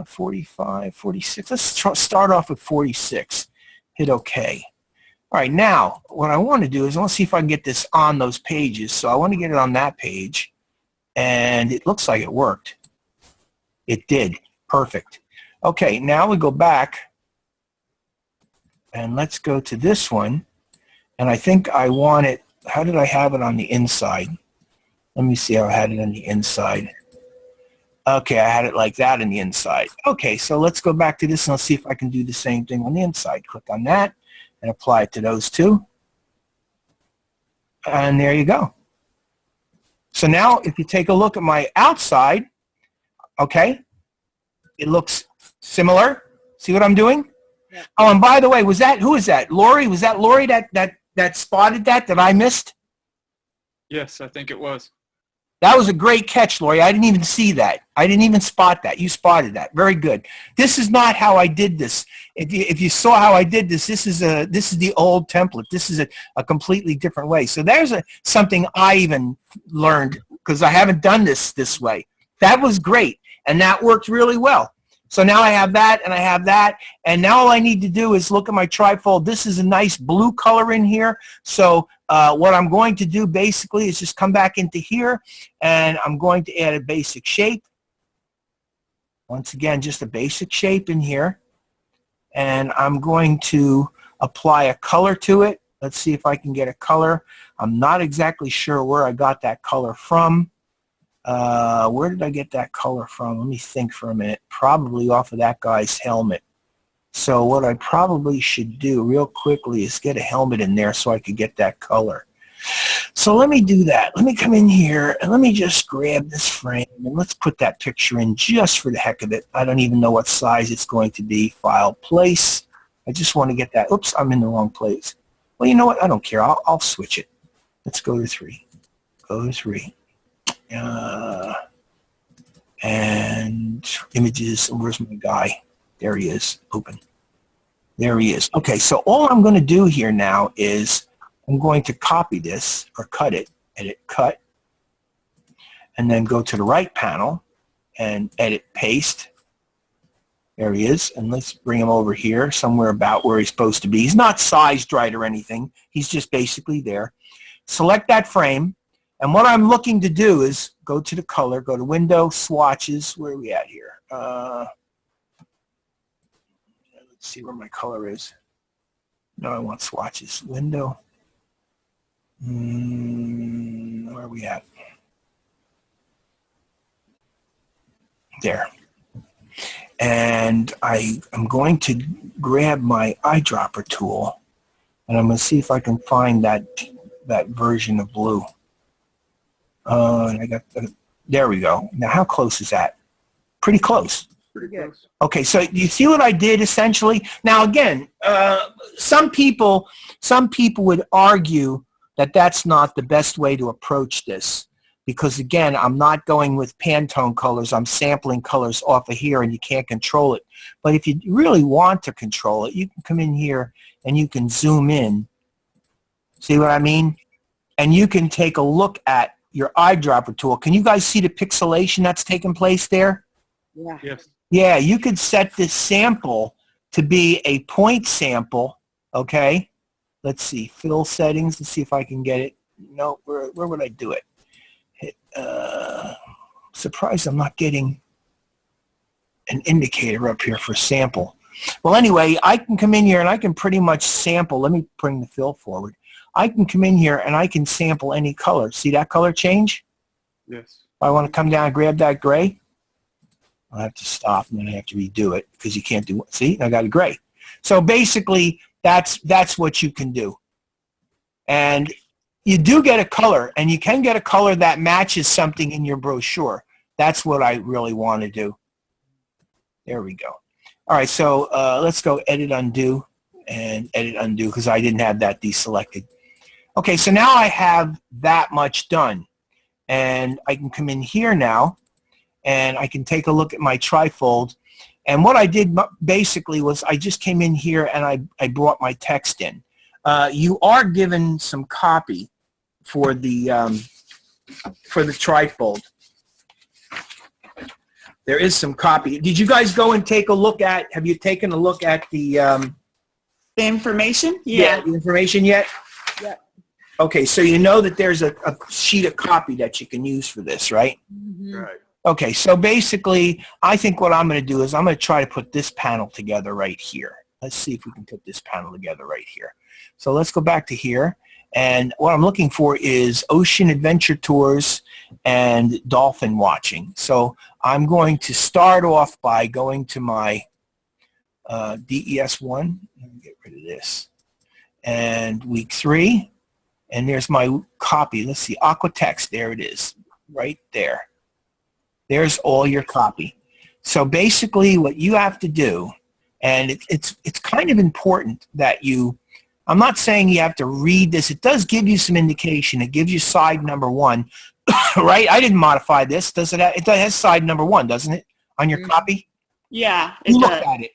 45, 46. Let's start off with 46. Hit OK. All right, now what I want to do is I want to see if I can get this on those pages. So I want to get it on that page, and it looks like it worked. It did. Perfect. Okay, now we go back, and let's go to this one. And I think I want it, how did I have it on the inside? Let me see how I had it on the inside. Okay, I had it like that on the inside. Okay, so let's go back to this and let's see if I can do the same thing on the inside. Click on that and apply it to those two. And there you go. So now if you take a look at my outside, okay, it looks similar. See what I'm doing? Yeah. Oh, and by the way, who is that? Lori? Was that Lori that spotted that I missed? Yes, I think it was. That was a great catch, Lori. I didn't even see that. I didn't even spot that. You spotted that. Very good. This is not how I did this. If you saw how I did this, this is the old template. This is a completely different way. So there's something I even learned because I haven't done this way. That was great, and that worked really well. So now I have that, and I have that, and now all I need to do is look at my trifold. This is a nice blue color in here. So what I'm going to do basically is just come back into here, and I'm going to add a basic shape. Once again, just a basic shape in here. And I'm going to apply a color to it. Let's see if I can get a color. I'm not exactly sure where I got that color from. Where did I get that color from? Let me think for a minute. Probably off of that guy's helmet. So what I probably should do real quickly is get a helmet in there so I could get that color. So let me do that. Let me come in here and let me just grab this frame and let's put that picture in just for the heck of it. I don't even know what size it's going to be. File, place. I just want to get that. Oops, I'm in the wrong place. Well, you know what? I don't care. I'll switch it. Let's go to 3. Go to 3. And images. Where's my guy? There he is. Open. There he is. Okay, so all I'm going to do here now is I'm going to copy this or cut it. Edit, cut. And then go to the right panel and edit, paste. There he is. And let's bring him over here, somewhere about where he's supposed to be. He's not sized right or anything. He's just basically there. Select that frame. And what I'm looking to do is go to the color, go to Window, Swatches. Where are we at here? Let's see where my color is. No, I want swatches. Window. Where are we at? There. And I'm going to grab my eyedropper tool, and I'm going to see if I can find that version of blue. And I got there we go. Now, how close is that? Pretty close. Pretty close. Okay, so you see what I did essentially? Now again, some people would argue that that's not the best way to approach this because again, I'm not going with Pantone colors. I'm sampling colors off of here and you can't control it. But if you really want to control it, you can come in here and you can zoom in. See what I mean? And you can take a look at your eyedropper tool. Can you guys see the pixelation that's taking place there? Yeah. Yes. Yeah, you could set this sample to be a point sample, okay? Let's see, fill settings, let's see if I can get it. No, where would I do it? Hit, surprised I'm not getting an indicator up here for sample. Well, anyway, I can come in here and I can pretty much sample. Let me bring the fill forward. I can come in here and I can sample any color. See that color change? Yes. If I want to come down and grab that gray, I'll have to stop and then I have to redo it because you can't do it. See, I got a gray. So basically, that's what you can do. And you do get a color, and you can get a color that matches something in your brochure. That's what I really want to do. There we go. All right, so let's go edit, undo, and edit, undo because I didn't have that deselected. Okay, so now I have that much done. And I can come in here now, and I can take a look at my trifold. And what I did basically was I just came in here and I brought my text in. You are given some copy for the trifold. There is some copy. Did you guys go and take a look at, have you taken a look at the information? Yeah. the information yet? Yeah. Okay, so you know that there's a sheet of copy that you can use for this, right? Mhm. Right. Okay, so basically, I think what I'm going to do is I'm going to try to put this panel together right here. Let's see if we can put this panel together right here. So let's go back to here. And what I'm looking for is ocean adventure tours and dolphin watching. So I'm going to start off by going to my DES1. Let me get rid of this. And week 3. And there's my copy. Let's see, Aquatext. There it is, right there. There's all your copy. So basically what you have to do, and it's kind of important that you, I'm not saying you have to read this. It does give you some indication. It gives you side number 1, right? I didn't modify this. Does it? It has side number 1, doesn't it, on your copy? Yeah, it Look does. at it.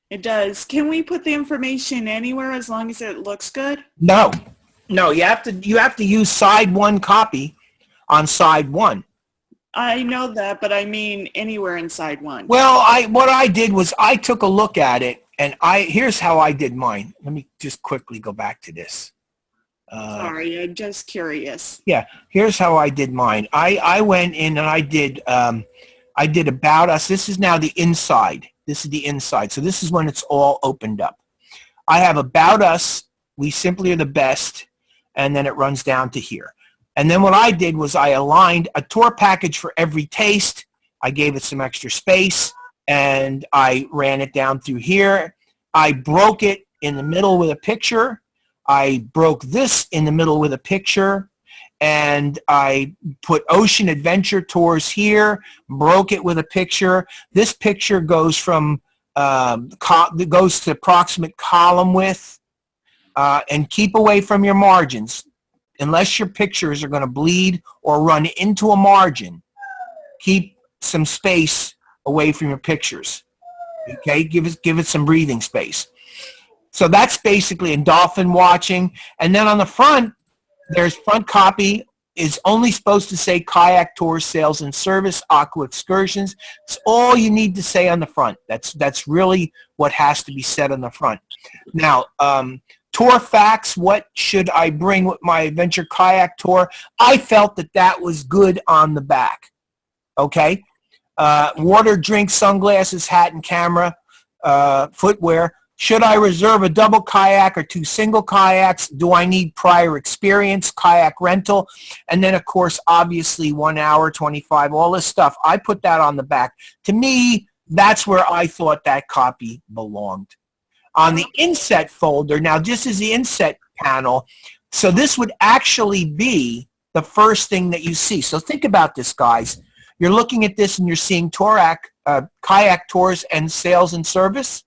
It does. Can we put the information anywhere as long as it looks good? No, you have to use side 1 copy on side 1. I know that, but I mean anywhere inside one. Well, what I did was I took a look at it, and here's how I did mine. Let me just quickly go back to this. Sorry, I'm just curious. Yeah, here's how I did mine. I went in and I did About Us. This is now the inside. This is the inside. So this is when it's all opened up. I have About Us, We Simply Are the Best, and then it runs down to here. And then what I did was I aligned a tour package for every taste. I gave it some extra space, and I ran it down through here. I broke it in the middle with a picture. I broke this in the middle with a picture, and I put Ocean Adventure Tours here, broke it with a picture. This picture goes from goes to approximate column width, and keep away from your margins. Unless your pictures are going to bleed or run into a margin, keep some space away from your pictures. Okay, give it some breathing space. So that's basically in dolphin watching. And then on the front, there's front copy is only supposed to say kayak tours, sales and service, aqua excursions. It's all you need to say on the front. That's really what has to be said on the front. Now, tour facts, what should I bring with my adventure kayak tour? I felt that was good on the back. Okay? Water, drink, sunglasses, hat and camera, footwear. Should I reserve a double kayak or 2 single kayaks? Do I need prior experience? Kayak rental. And then, of course, obviously 1 hour, 25, all this stuff. I put that on the back. To me, that's where I thought that copy belonged. On the inset folder, now this is the inset panel, so this would actually be the first thing that you see. So think about this, guys. You're looking at this and you're seeing kayak tours and sales and service.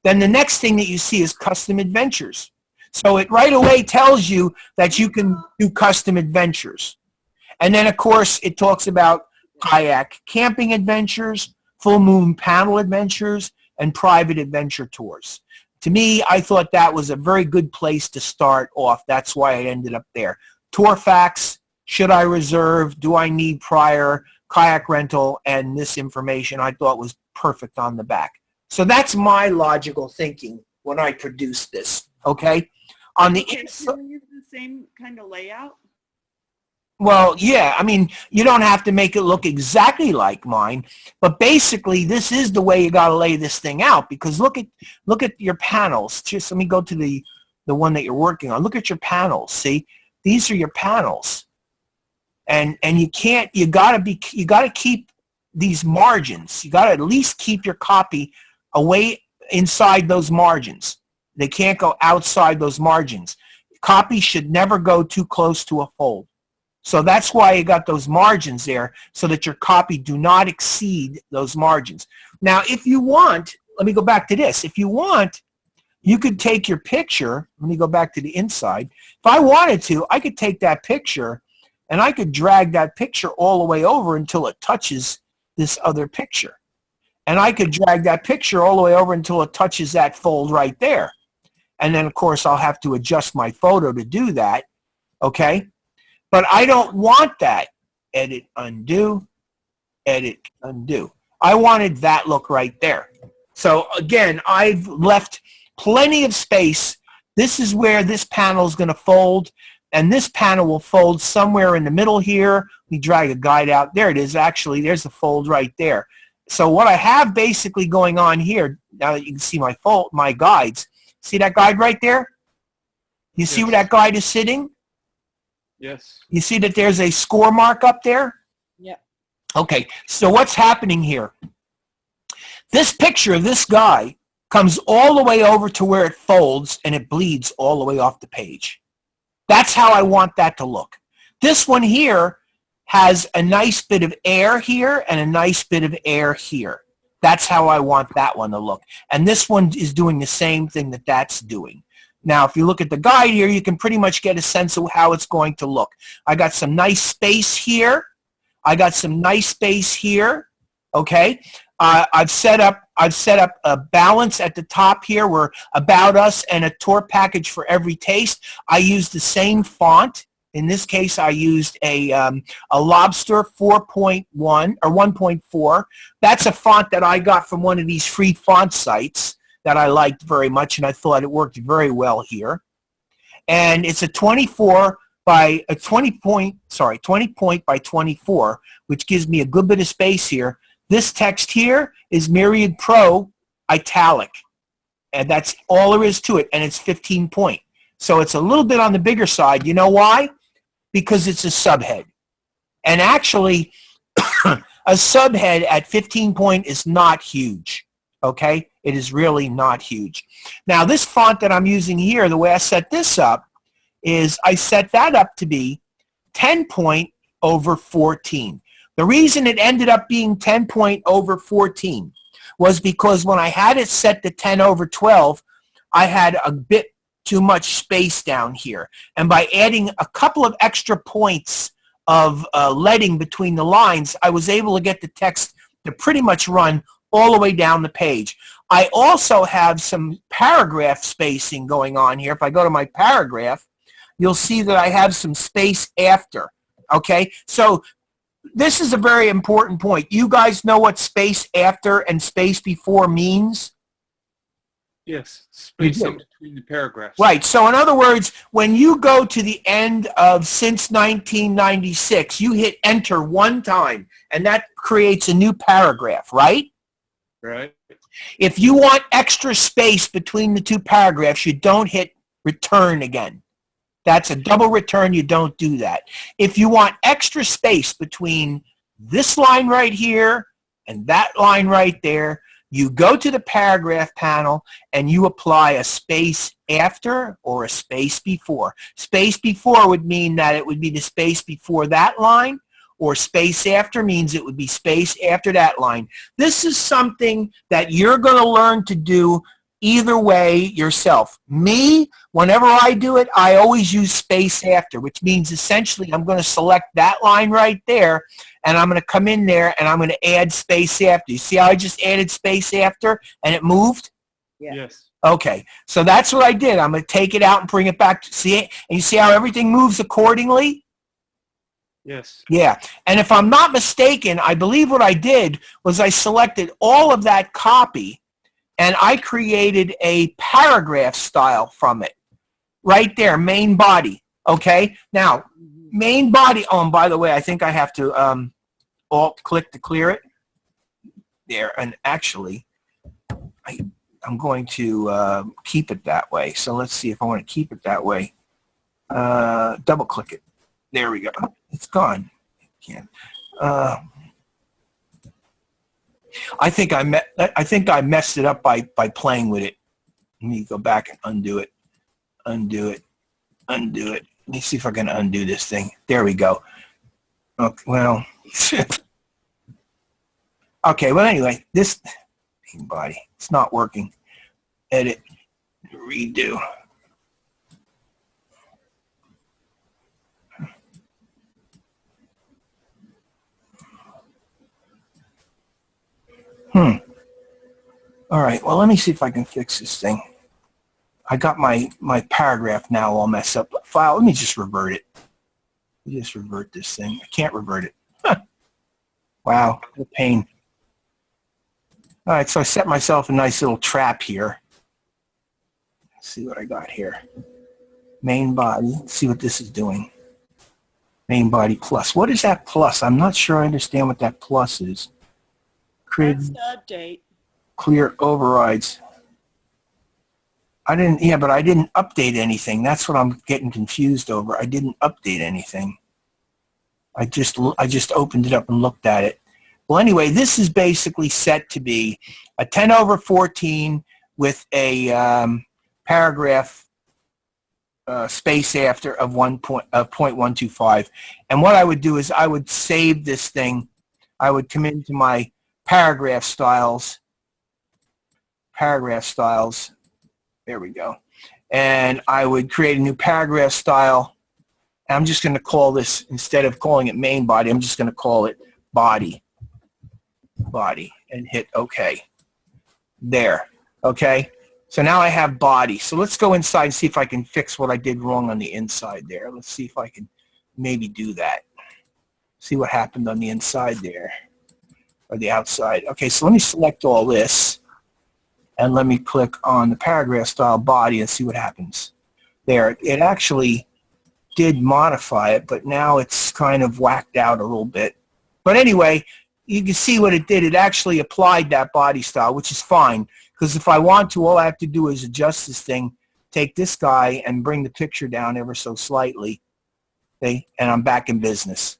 Then the next thing that you see is custom adventures. So it right away tells you that you can do custom adventures. And then, of course, it talks about kayak camping adventures, full moon paddle adventures, and private adventure tours. To me, I thought that was a very good place to start off. That's why I ended up there. Tour facts, should I reserve, do I need prior, kayak rental, and this information I thought was perfect on the back. So that's my logical thinking when I produced this, okay? On the inside, Can we use the same kind of layout? well, yeah, I mean, you don't have to make it look exactly like mine, but basically this is the way you got to lay this thing out, because look at your panels. Just let me go to the one that you're working on. Look at your panels. See, these are your panels. And you got to keep these margins. You got to at least keep your copy away inside those margins. They can't go outside those margins. Copy should never go too close to a fold. So that's why you got those margins there, so that your copy do not exceed those margins. Now, if you want, let me go back to this. If you want, you could take your picture. Let me go back to the inside. If I wanted to, I could take that picture and I could drag that picture all the way over until it touches this other picture. And I could drag that picture all the way over until it touches that fold right there. And then, of course, I'll have to adjust my photo to do that, okay? But I don't want that. Edit, undo, edit, undo. I wanted that look right there. So, again, I've left plenty of space. This is where this panel is going to fold, and this panel will fold somewhere in the middle here. Let me drag a guide out. There it is, actually. There's the fold right there. So what I have basically going on here, now that you can see my guides, see that guide right there? You see Yes. where that guide is sitting? Yes. You see that there's a score mark up there? Yeah. Okay, so what's happening here? This picture of this guy comes all the way over to where it folds, and it bleeds all the way off the page. That's how I want that to look. This one here has a nice bit of air here and a nice bit of air here. That's how I want that one to look. And this one is doing the same thing that that's doing. Now, if you look at the guide here, you can pretty much get a sense of how it's going to look. I got some nice space here. I got some nice space here. Okay. I've set up a balance at the top here where About Us and a tour package for every taste. I used the same font. In this case, I used a Lobster 4.1 or 1.4. That's a font that I got from one of these free font sites that I liked very much, and I thought it worked very well here. And it's a 20 point by 24, which gives me a good bit of space here. This text here is Myriad Pro italic, and that's all there is to it, and it's 15 point. So it's a little bit on the bigger side. You know why? Because it's a subhead. And actually, a subhead at 15 point is not huge, okay? It is really not huge. Now, this font that I'm using here, the way I set this up is I set that up to be 10 point over 14. The reason it ended up being 10 point over 14 was because when I had it set to 10 over 12, I had a bit too much space down here. And by adding a couple of extra points of leading between the lines, I was able to get the text to pretty much run all the way down the page. I also have some paragraph spacing going on here. If I go to my paragraph, you'll see that I have some space after. Okay, so this is a very important point. You guys know what space after and space before means? Yes. Space do. in between the paragraphs. Right. So in other words, when you go to the end of since 1996, you hit enter one time, and that creates a new paragraph, right? Right. If you want extra space between the two paragraphs, you don't hit return again. That's a double return. You don't do that. If you want extra space between this line right here and that line right there, you go to the paragraph panel and you apply a space after or a space before. Space before would mean that it would be the space before that line, or space after means it would be space after that line. This is something that you're going to learn to do either way yourself. Me, whenever I do it, I always use space after, which means essentially I'm going to select that line right there, and I'm going to come in there and I'm going to add space after. You see how I just added space after and it moved? Yeah. Yes. Okay, so that's what I did. I'm going to take it out and bring it back. See it? And you see how everything moves accordingly? Yes. Yeah, and if I'm not mistaken, I believe what I did was I selected all of that copy and I created a paragraph style from it. Right there, main body. Okay, now, main body, oh, and by the way, I think I have to alt-click to clear it. There, and actually, I'm going to keep it that way. So let's see if I want to keep it that way. Double-click it. There we go. It's gone. Can't. I think I messed it up by playing with it. Let me go back and undo it. Undo it. Undo it. Let me see if I can undo this thing. There we go. Okay, well. Okay, well anyway, this body, it's not working. Edit. Redo. All right, well, let me see if I can fix this thing. I got my paragraph now all messed up. File, let me just revert it. Let me just revert this thing. I can't revert it. Huh. Wow, what a pain. All right, so I set myself a nice little trap here. Let's see what I got here. Main body. Let's see what this is doing. Main body plus. What is that plus? I'm not sure I understand what that plus is. Create That's the update. clear overrides. I didn't, but I didn't update anything. That's what I'm getting confused over. I didn't update anything. I just opened it up and looked at it. Well, anyway, this is basically set to be a 10/14 with a paragraph space after of 0.125. And what I would do is I would save this thing. I would come into my paragraph styles. There we go. And I would create a new paragraph style. And I'm just going to call this, instead of calling it main body, I'm just going to call it body, and hit OK. There. Okay. So now I have body. So let's go inside and see if I can fix what I did wrong on the inside there. Let's see if I can maybe do that. See what happened on the inside there, or the outside. Okay, so let me select all this, and let me click on the paragraph style body and see what happens. There, it actually did modify it, but now it's kind of whacked out a little bit. But anyway, you can see what it did. It actually applied that body style, which is fine, because if I want to, all I have to do is adjust this thing, take this guy and bring the picture down ever so slightly, okay, and I'm back in business.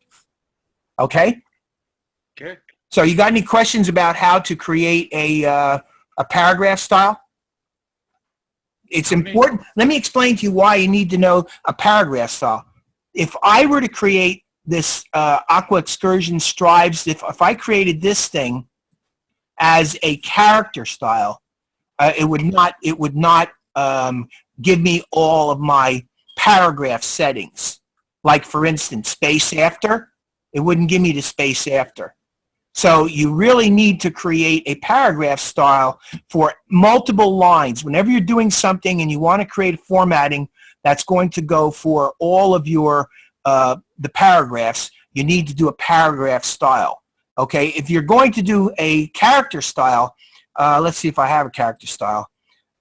Okay? Okay. So you got any questions about how to create a paragraph style? It's important. Let me explain to you why you need to know a paragraph style. If I were to create this Aqua Excursion Strives, if I created this thing as a character style, it would not give me all of my paragraph settings. Like, for instance, space after, it wouldn't give me the space after. So you really need to create a paragraph style for multiple lines. Whenever you're doing something and you want to create a formatting that's going to go for all of your the paragraphs, you need to do a paragraph style. Okay, if you're going to do a character style, let's see if I have a character style.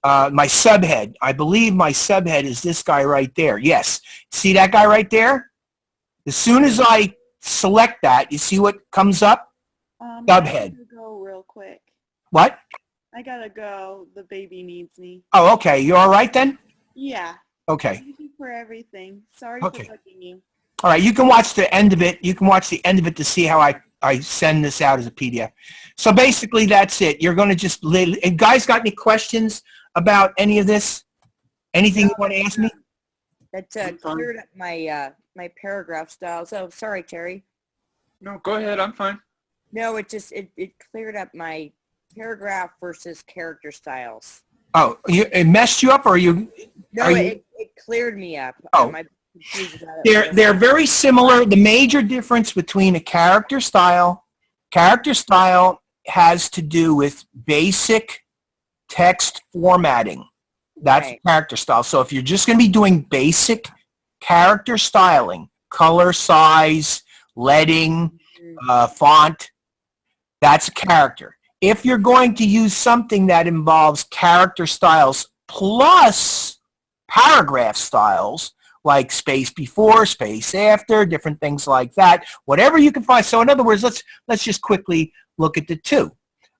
My subhead, I believe my subhead is this guy right there. Yes, see that guy right there? As soon as I select that, you see what comes up? Subhead. I gotta go real quick. What? I gotta go. The baby needs me. Oh, okay. You all right then? Yeah. Okay. Thank you for everything. Sorry Okay. for bugging you. All right. You can watch the end of it. You can watch the end of it to see how I send this out as a PDF. So basically, that's it. You're going to just and guys, got any questions about any of this? Anything you want to ask me? That cleared up my my paragraph styles. Oh, sorry, Terry. No, go ahead. I'm fine. No, it cleared up my paragraph versus character styles. Oh, it messed you up, or you? No, it cleared me up. Oh. I'm confused about it. They're very similar. The major difference between a character style has to do with basic text formatting. That's Right. character style. So if you're just going to be doing basic character styling, color, size, leading, font, that's a character. If you're going to use something that involves character styles plus paragraph styles, like space before, space after, different things like that, whatever you can find. So in other words, let's just quickly look at the two.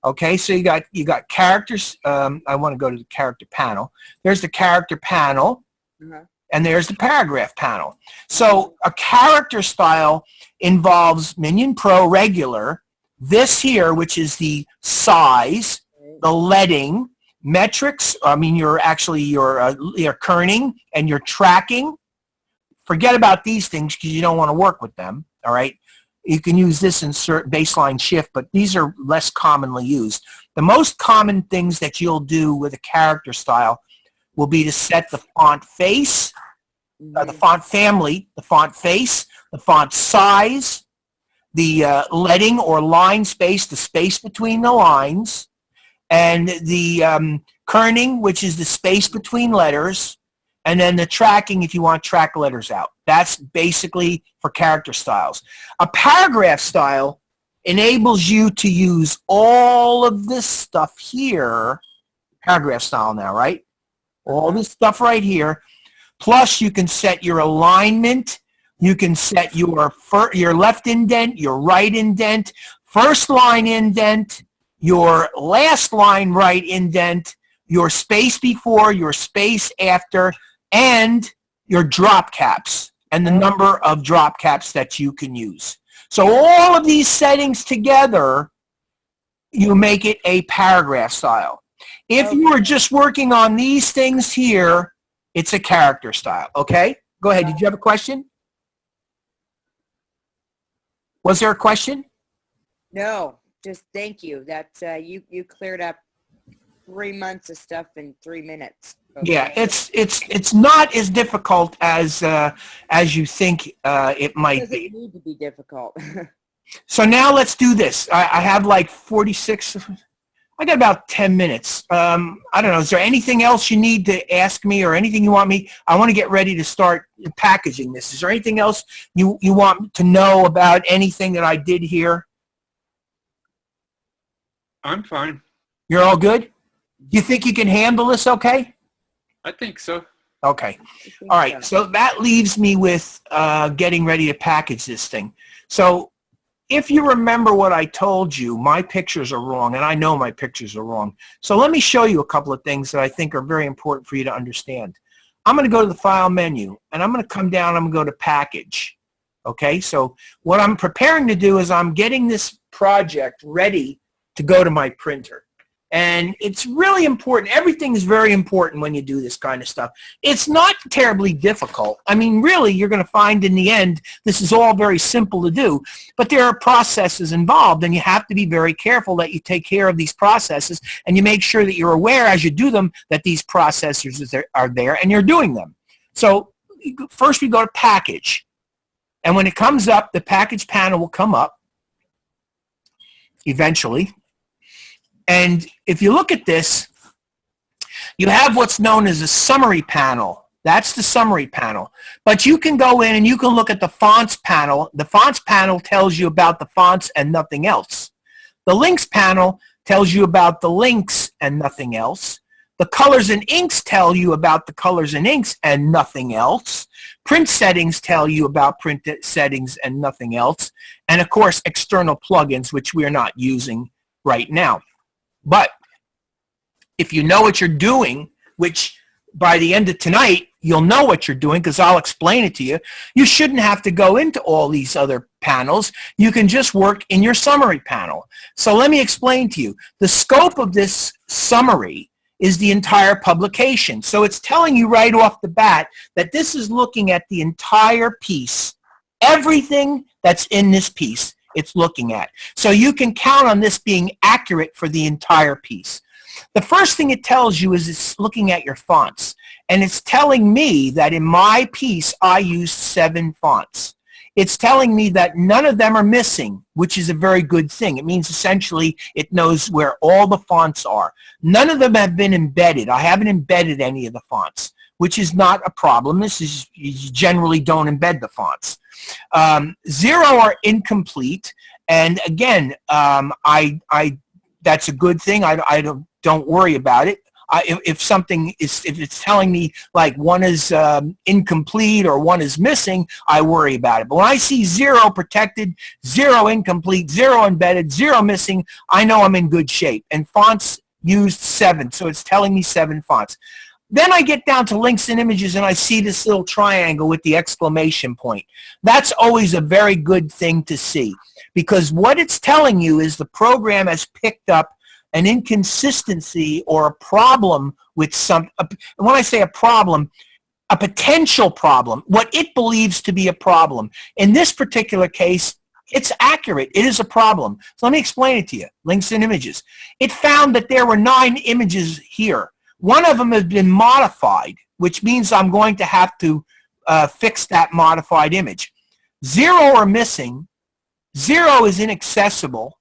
Okay, so you got characters. I want to go to the character panel. There's the character panel, and there's the paragraph panel. So a character style involves Minion Pro regular, this here, which is the size, the leading, metrics. I mean, your kerning and your tracking. Forget about these things because you don't want to work with them. All right. You can use this insert baseline shift, but these are less commonly used. The most common things that you'll do with a character style will be to set the font face, the font family, the font face, the font size, leading or line space, the space between the lines, and the kerning, which is the space between letters, and then the tracking if you want to track letters out. That's basically for character styles. A paragraph style enables you to use all of this stuff here, paragraph style now, right? All this stuff right here. Plus, you can set your alignment. You can set your left indent, your right indent, first line indent, your last line right indent, your space before, your space after, and your drop caps and the number of drop caps that you can use. So all of these settings together, you make it a paragraph style. If you are just working on these things here, it's a character style, okay? Go ahead. Did you have a question? Was there a question? No, just thank you. That's you cleared up 3 months of stuff in 3 minutes. Okay. Yeah, it's not as difficult as you think it might be. It doesn't need to be difficult. So now let's do this. I have like 46. I got about 10 minutes. I don't know. Is there anything else you need to ask me or anything you want me? I want to get ready to start packaging this. Is there anything else you want to know about anything that I did here? I'm fine. You're all good? Do you think you can handle this okay? I think so. Okay. All right. So that leaves me with getting ready to package this thing. So if you remember what I told you, my pictures are wrong, and I know my pictures are wrong. So let me show you a couple of things that I think are very important for you to understand. I'm going to go to the File menu, and I'm going to come down, I'm going to go to Package. Okay, so what I'm preparing to do is I'm getting this project ready to go to my printer. And it's really important. Everything is very important when you do this kind of stuff. It's not terribly difficult. I mean, really, you're going to find in the end, this is all very simple to do. But there are processes involved, and you have to be very careful that you take care of these processes, and you make sure that you're aware as you do them that these processes are there, and you're doing them. So first we go to Package. And when it comes up, the Package panel will come up eventually. And if you look at this, you have what's known as a summary panel. That's the summary panel. But you can go in and you can look at the fonts panel. The fonts panel tells you about the fonts and nothing else. The links panel tells you about the links and nothing else. The colors and inks tell you about the colors and inks and nothing else. Print settings tell you about print settings and nothing else. And of course, external plugins, which we are not using right now. But if you know what you're doing, which by the end of tonight, you'll know what you're doing because I'll explain it to you, you shouldn't have to go into all these other panels. You can just work in your summary panel. So let me explain to you. The scope of this summary is the entire publication. So it's telling you right off the bat that this is looking at the entire piece, everything that's in this piece. It's looking at. So you can count on this being accurate for the entire piece. The first thing it tells you is it's looking at your fonts. And it's telling me that in my piece, I used 7 fonts. It's telling me that none of them are missing, which is a very good thing. It means essentially it knows where all the fonts are. None of them have been embedded. I haven't embedded any of the fonts, which is not a problem. This is, you generally don't embed the fonts. 0 are incomplete, and again, that's a good thing. I don't worry about it. If it's telling me like one is incomplete or one is missing, I worry about it. But when I see 0 protected, 0 incomplete, 0 embedded, 0 missing, I know I'm in good shape. And fonts used 7, so it's telling me 7 fonts. Then I get down to links and images and I see this little triangle with the exclamation point. That's always a very good thing to see because what it's telling you is the program has picked up an inconsistency or a problem with when I say a problem, a potential problem, what it believes to be a problem. In this particular case, it's accurate. It is a problem. So let me explain it to you. Links and images. It found that there were 9 images here. One of them has been modified, which means I'm going to have to fix that modified image. 0 are missing, 0 is inaccessible.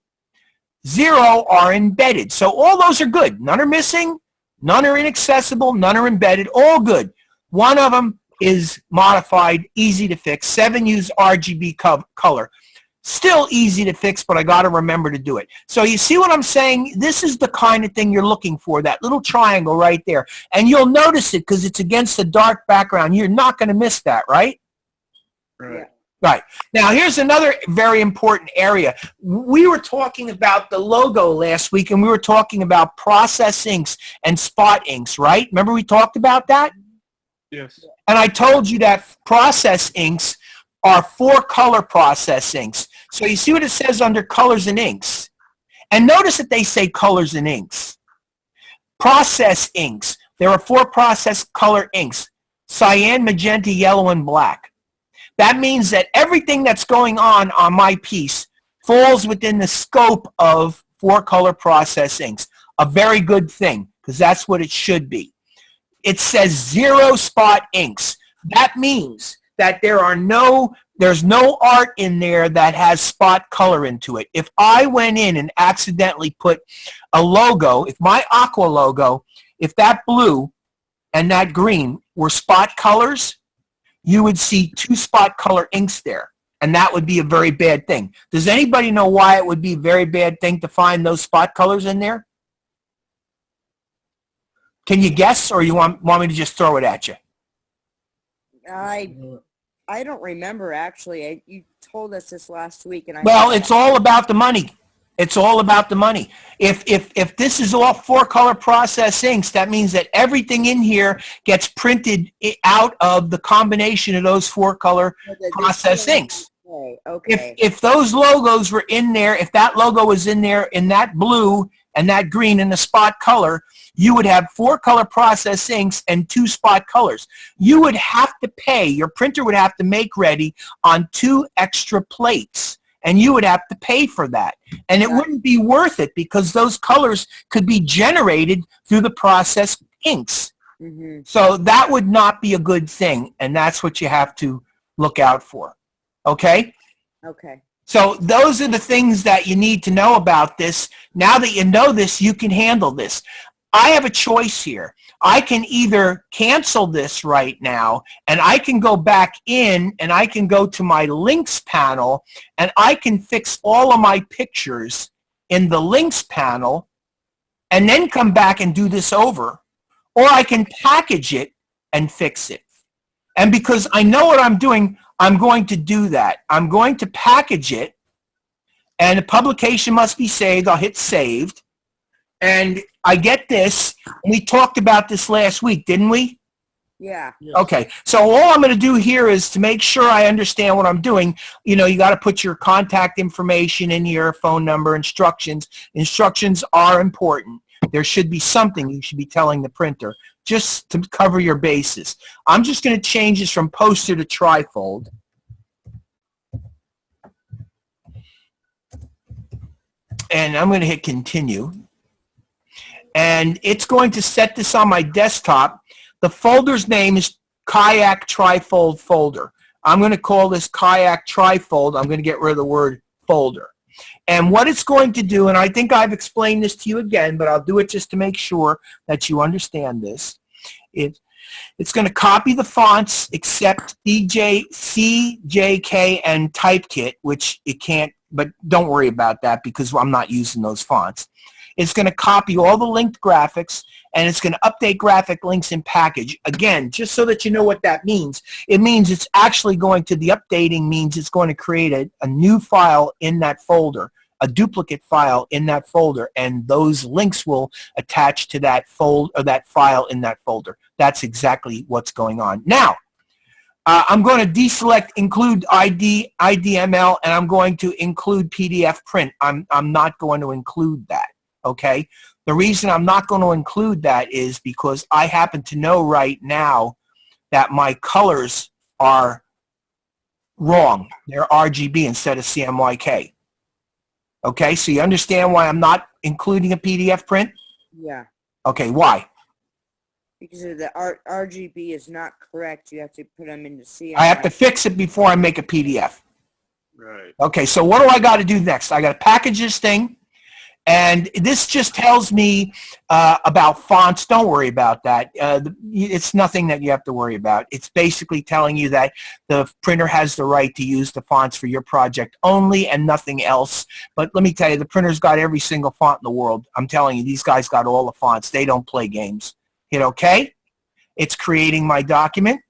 0 are embedded. So all those are good. None are missing. None are inaccessible. None are embedded. All good. One of them is modified, easy to fix. 7 use RGB color. Still easy to fix, but I got to remember to do it. So you see what I'm saying? This is the kind of thing you're looking for, that little triangle right there. And you'll notice it because it's against a dark background. You're not going to miss that, right? Right. Right. Now, here's another very important area. We were talking about the logo last week, and we were talking about process inks and spot inks, right? Remember we talked about that? Yes. And I told you that process inks are 4-color process inks. So you see what it says under colors and inks. And notice that they say colors and inks. Process inks. There are 4 process color inks: cyan, magenta, yellow, and black. That means that everything that's going on my piece falls within the scope of 4-color process inks. A very good thing, because that's what it should be. It says 0 spot inks. That means that there's no art in there that has spot color into it. If I went in and accidentally put a logo, if my aqua logo, if that blue and that green were spot colors, you would see 2 spot color inks there, and that would be a very bad thing. Does anybody know why it would be a very bad thing to find those spot colors in there? Can you guess, or you want me to just throw it at you? I don't remember, actually. You told us this last week, and Well, it's all about the money. It's all about the money. If this is all 4-color process inks, that means that everything in here gets printed out of the combination of those 4-color process inks. Okay. If those logos were in there, if that logo was in there in that blue and that green and the spot color, you would have 4-color process inks and 2 spot colors. You would have to pay, your printer would have to make ready on 2 extra plates, and you would have to pay for that. And it wouldn't be worth it, because those colors could be generated through the process inks. Mm-hmm. So that would not be a good thing, and that's what you have to look out for. Okay? Okay. So those are the things that you need to know about this. Now that you know this, you can handle this. I have a choice here. I can either cancel this right now, and I can go back in and I can go to my links panel, and I can fix all of my pictures in the links panel and then come back and do this over. Or I can package it and fix it. And because I know what I'm doing, I'm going to do that. I'm going to package it, and the publication must be saved. I'll hit saved. And I get this. We talked about this last week, didn't we? Yeah. Okay. So all I'm going to do here is to make sure I understand what I'm doing. You know, you got to put your contact information in here, phone number, instructions. Instructions are important. There should be something you should be telling the printer just to cover your bases. I'm just going to change this from poster to trifold. And I'm going to hit continue. And it's going to set this on my desktop. The folder's name is Kayak Trifold Folder. I'm going to call this Kayak Trifold. I'm going to get rid of the word folder. And what it's going to do, and I think I've explained this to you again, but I'll do it just to make sure that you understand this. It's going to copy the fonts except C, J, K, and Typekit, which it can't, but don't worry about that because I'm not using those fonts. It's going to copy all the linked graphics, and it's going to update graphic links in package. Again, just so that you know what that means, it means it's actually going to, the updating means it's going to create a new file in that folder, a duplicate file in that folder, and those links will attach to that that file in that folder. That's exactly what's going on. Now, I'm going to deselect include IDML, and I'm going to include PDF print. I'm not going to include that. Okay? The reason I'm not going to include that is because I happen to know right now that my colors are wrong. They're RGB instead of CMYK. Okay? So you understand why I'm not including a PDF print? Yeah. Okay, why? Because the RGB is not correct. You have to put them into CMYK. I have to fix it before I make a PDF. Right. Okay, so what do I got to do next? I got to package this thing, and this just tells me about fonts. Don't worry about that. It's nothing that you have to worry about. It's basically telling you that the printer has the right to use the fonts for your project only and nothing else. But let me tell you, the printer's got every single font in the world. I'm telling you, these guys got all the fonts. They don't play games. Hit OK. It's creating my document.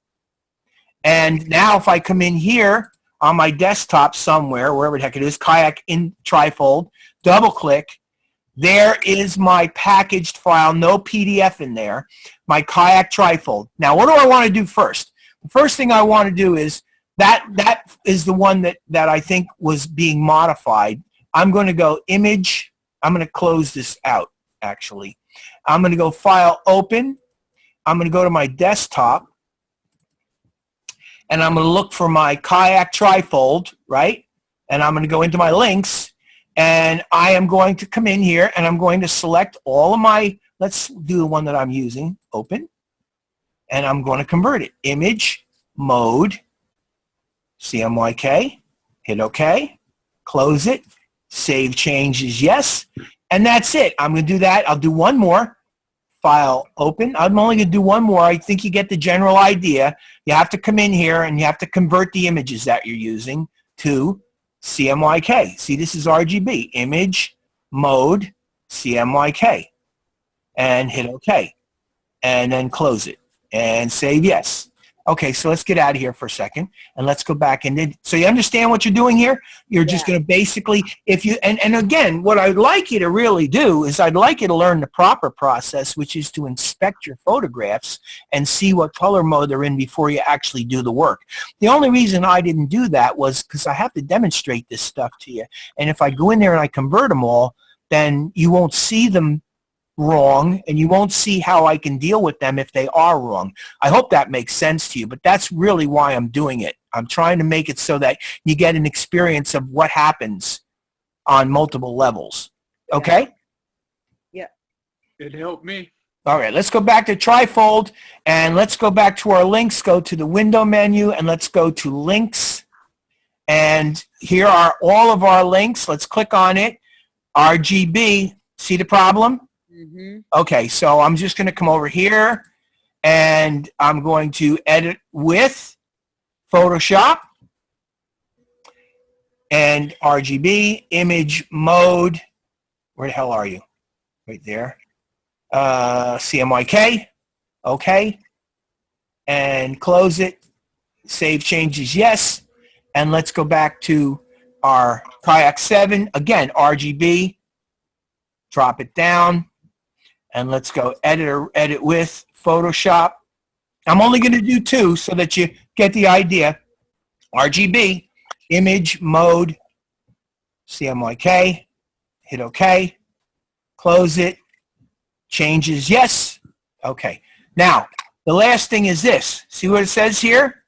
And now if I come in here on my desktop somewhere, wherever the heck it is, Kayak in Trifold, double click, there is my packaged file, no PDF in there, my Kayak Trifold. Now what do I want to do first? The first thing I want to do is, that is the one that I think was being modified. I'm going to go image, I'm going to close this out actually. I'm going to go file open, I'm going to go to my desktop, and I'm going to look for my Kayak Trifold, right? And I'm going to go into my links, and I am going to come in here, and I'm going to select all of my, let's do the one that I'm using, open, and I'm going to convert it. Image, mode, CMYK, hit OK, close it, save changes, yes, and that's it. I'm going to do that. I'll do one more. File open. I'm only going to do one more. I think you get the general idea. You have to come in here and you have to convert the images that you're using to CMYK. See, this is RGB. Image, mode, CMYK. And hit OK. And then close it. And save yes. Okay, so let's get out of here for a second and let's go back in. So you understand what you're doing here? You're just going to basically, if you, and again, what I'd like you to really do is I'd like you to learn the proper process, which is to inspect your photographs and see what color mode they're in before you actually do the work. The only reason I didn't do that was because I have to demonstrate this stuff to you. And if I go in there and I convert them all, then you won't see them wrong, and you won't see how I can deal with them if they are wrong. I hope that makes sense to you, but that's really why I'm doing it. I'm trying to make it so that you get an experience of what happens on multiple levels. Okay? Yeah. It helped me. All right, let's go back to Trifold, and let's go back to our links. Go to the window menu, and let's go to links. And here are all of our links. Let's click on it. RGB. See the problem? Mm-hmm. Okay, so I'm just going to come over here, and I'm going to edit with Photoshop and RGB, image mode. Where the hell are you? Right there. CMYK. Okay. And close it. Save changes, yes. And let's go back to our Kayak 7. Again, RGB. Drop it down. And let's go edit with Photoshop. I'm only going to do two so that you get the idea. RGB, image, mode, CMYK, hit OK, close it, changes, yes. Okay. Now, the last thing is this. See what it says here?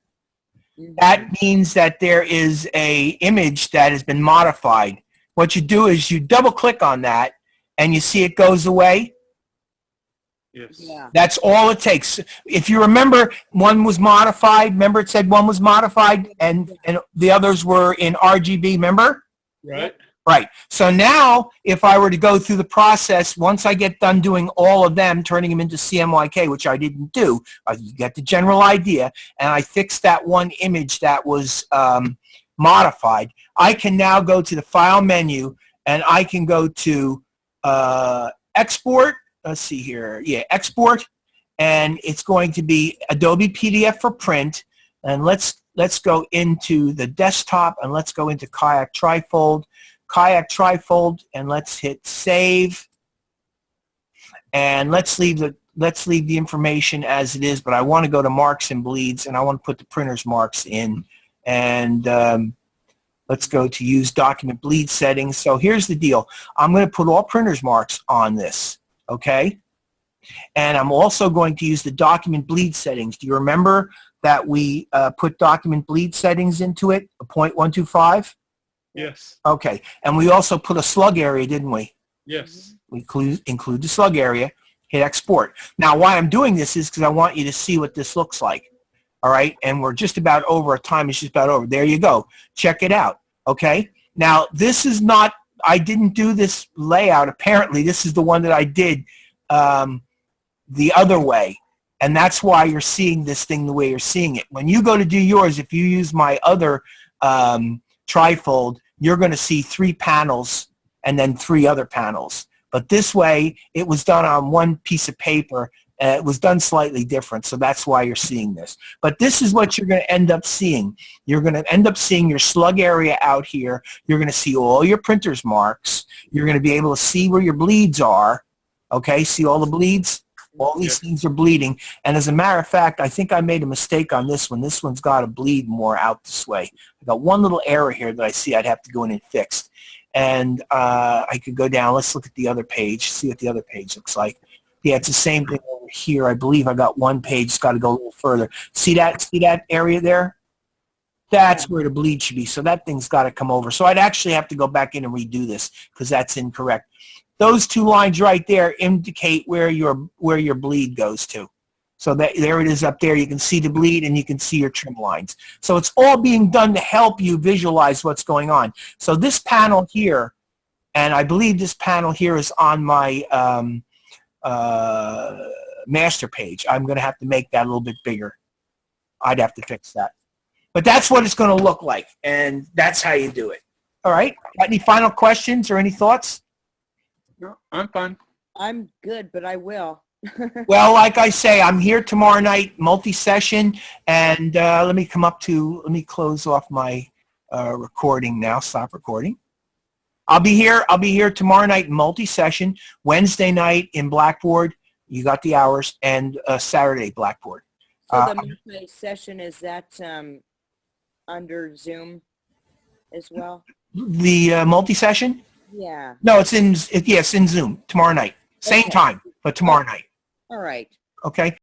That means that there is a image that has been modified. What you do is you double click on that and you see it goes away. Yes. Yeah. That's all it takes. If you remember, one was modified. Remember it said one was modified and the others were in RGB, remember? Right. Right. So now if I were to go through the process, once I get done doing all of them, turning them into CMYK, which I didn't do, you get the general idea, and I fixed that one image that was modified, I can now go to the File menu and I can go to Export. Let's see here. Yeah, export, and it's going to be Adobe PDF for print. And let's go into the desktop and let's go into Kayak Trifold. Kayak Trifold, and let's hit save. And let's leave the information as it is. But I want to go to marks and bleeds, and I want to put the printer's marks in. And let's go to use document bleed settings. So here's the deal. I'm going to put all printer's marks on this. Okay, and I'm also going to use the document bleed settings. Do you remember that we put document bleed settings into it, a 0.125? Yes. Okay, and we also put a slug area, didn't we? Yes. We include the slug area, hit export. Now why I'm doing this is because I want you to see what this looks like. All right, and we're just about over, our time is just about over. There you go. Check it out. Okay. Now, this is not, I didn't do this layout. Apparently, this is the one that I did the other way. And that's why you're seeing this thing the way you're seeing it. When you go to do yours, if you use my other trifold, you're going to see 3 panels and then 3 other panels. But this way, it was done on one piece of paper. It was done slightly different, so that's why you're seeing this. But this is what you're going to end up seeing. You're going to end up seeing your slug area out here. You're going to see all your printer's marks. You're going to be able to see where your bleeds are. Okay, see all the bleeds? All these things are bleeding. And as a matter of fact, I think I made a mistake on this one. This one's got to bleed more out this way. I got one little error here that I see I'd have to go in and fix. And I could go down. Let's look at the other page, see what the other page looks like. Yeah, it's the same thing over here. I believe I got one page. It's got to go a little further. See that area there? That's where the bleed should be. So that thing's got to come over. So I'd actually have to go back in and redo this because that's incorrect. Those 2 lines right there indicate where your bleed goes to. So there it is up there. You can see the bleed and you can see your trim lines. So it's all being done to help you visualize what's going on. So this panel here, and I believe this panel here is on my master page. I'm going to have to make that a little bit bigger. I'd have to fix that. But that's what it's going to look like, and that's how you do it. All right? Got any final questions or any thoughts? No, I'm fine. I'm good, but I will. Well, like I say, I'm here tomorrow night, multi-session, and let me close off my recording now, stop recording. I'll be here tomorrow night, multi-session, Wednesday night in Blackboard, you got the hours, and Saturday Blackboard. So the multi-session, is that under Zoom as well? The multi-session? Yeah. No, it's in Zoom tomorrow night. Same time, but tomorrow night. All right. Okay?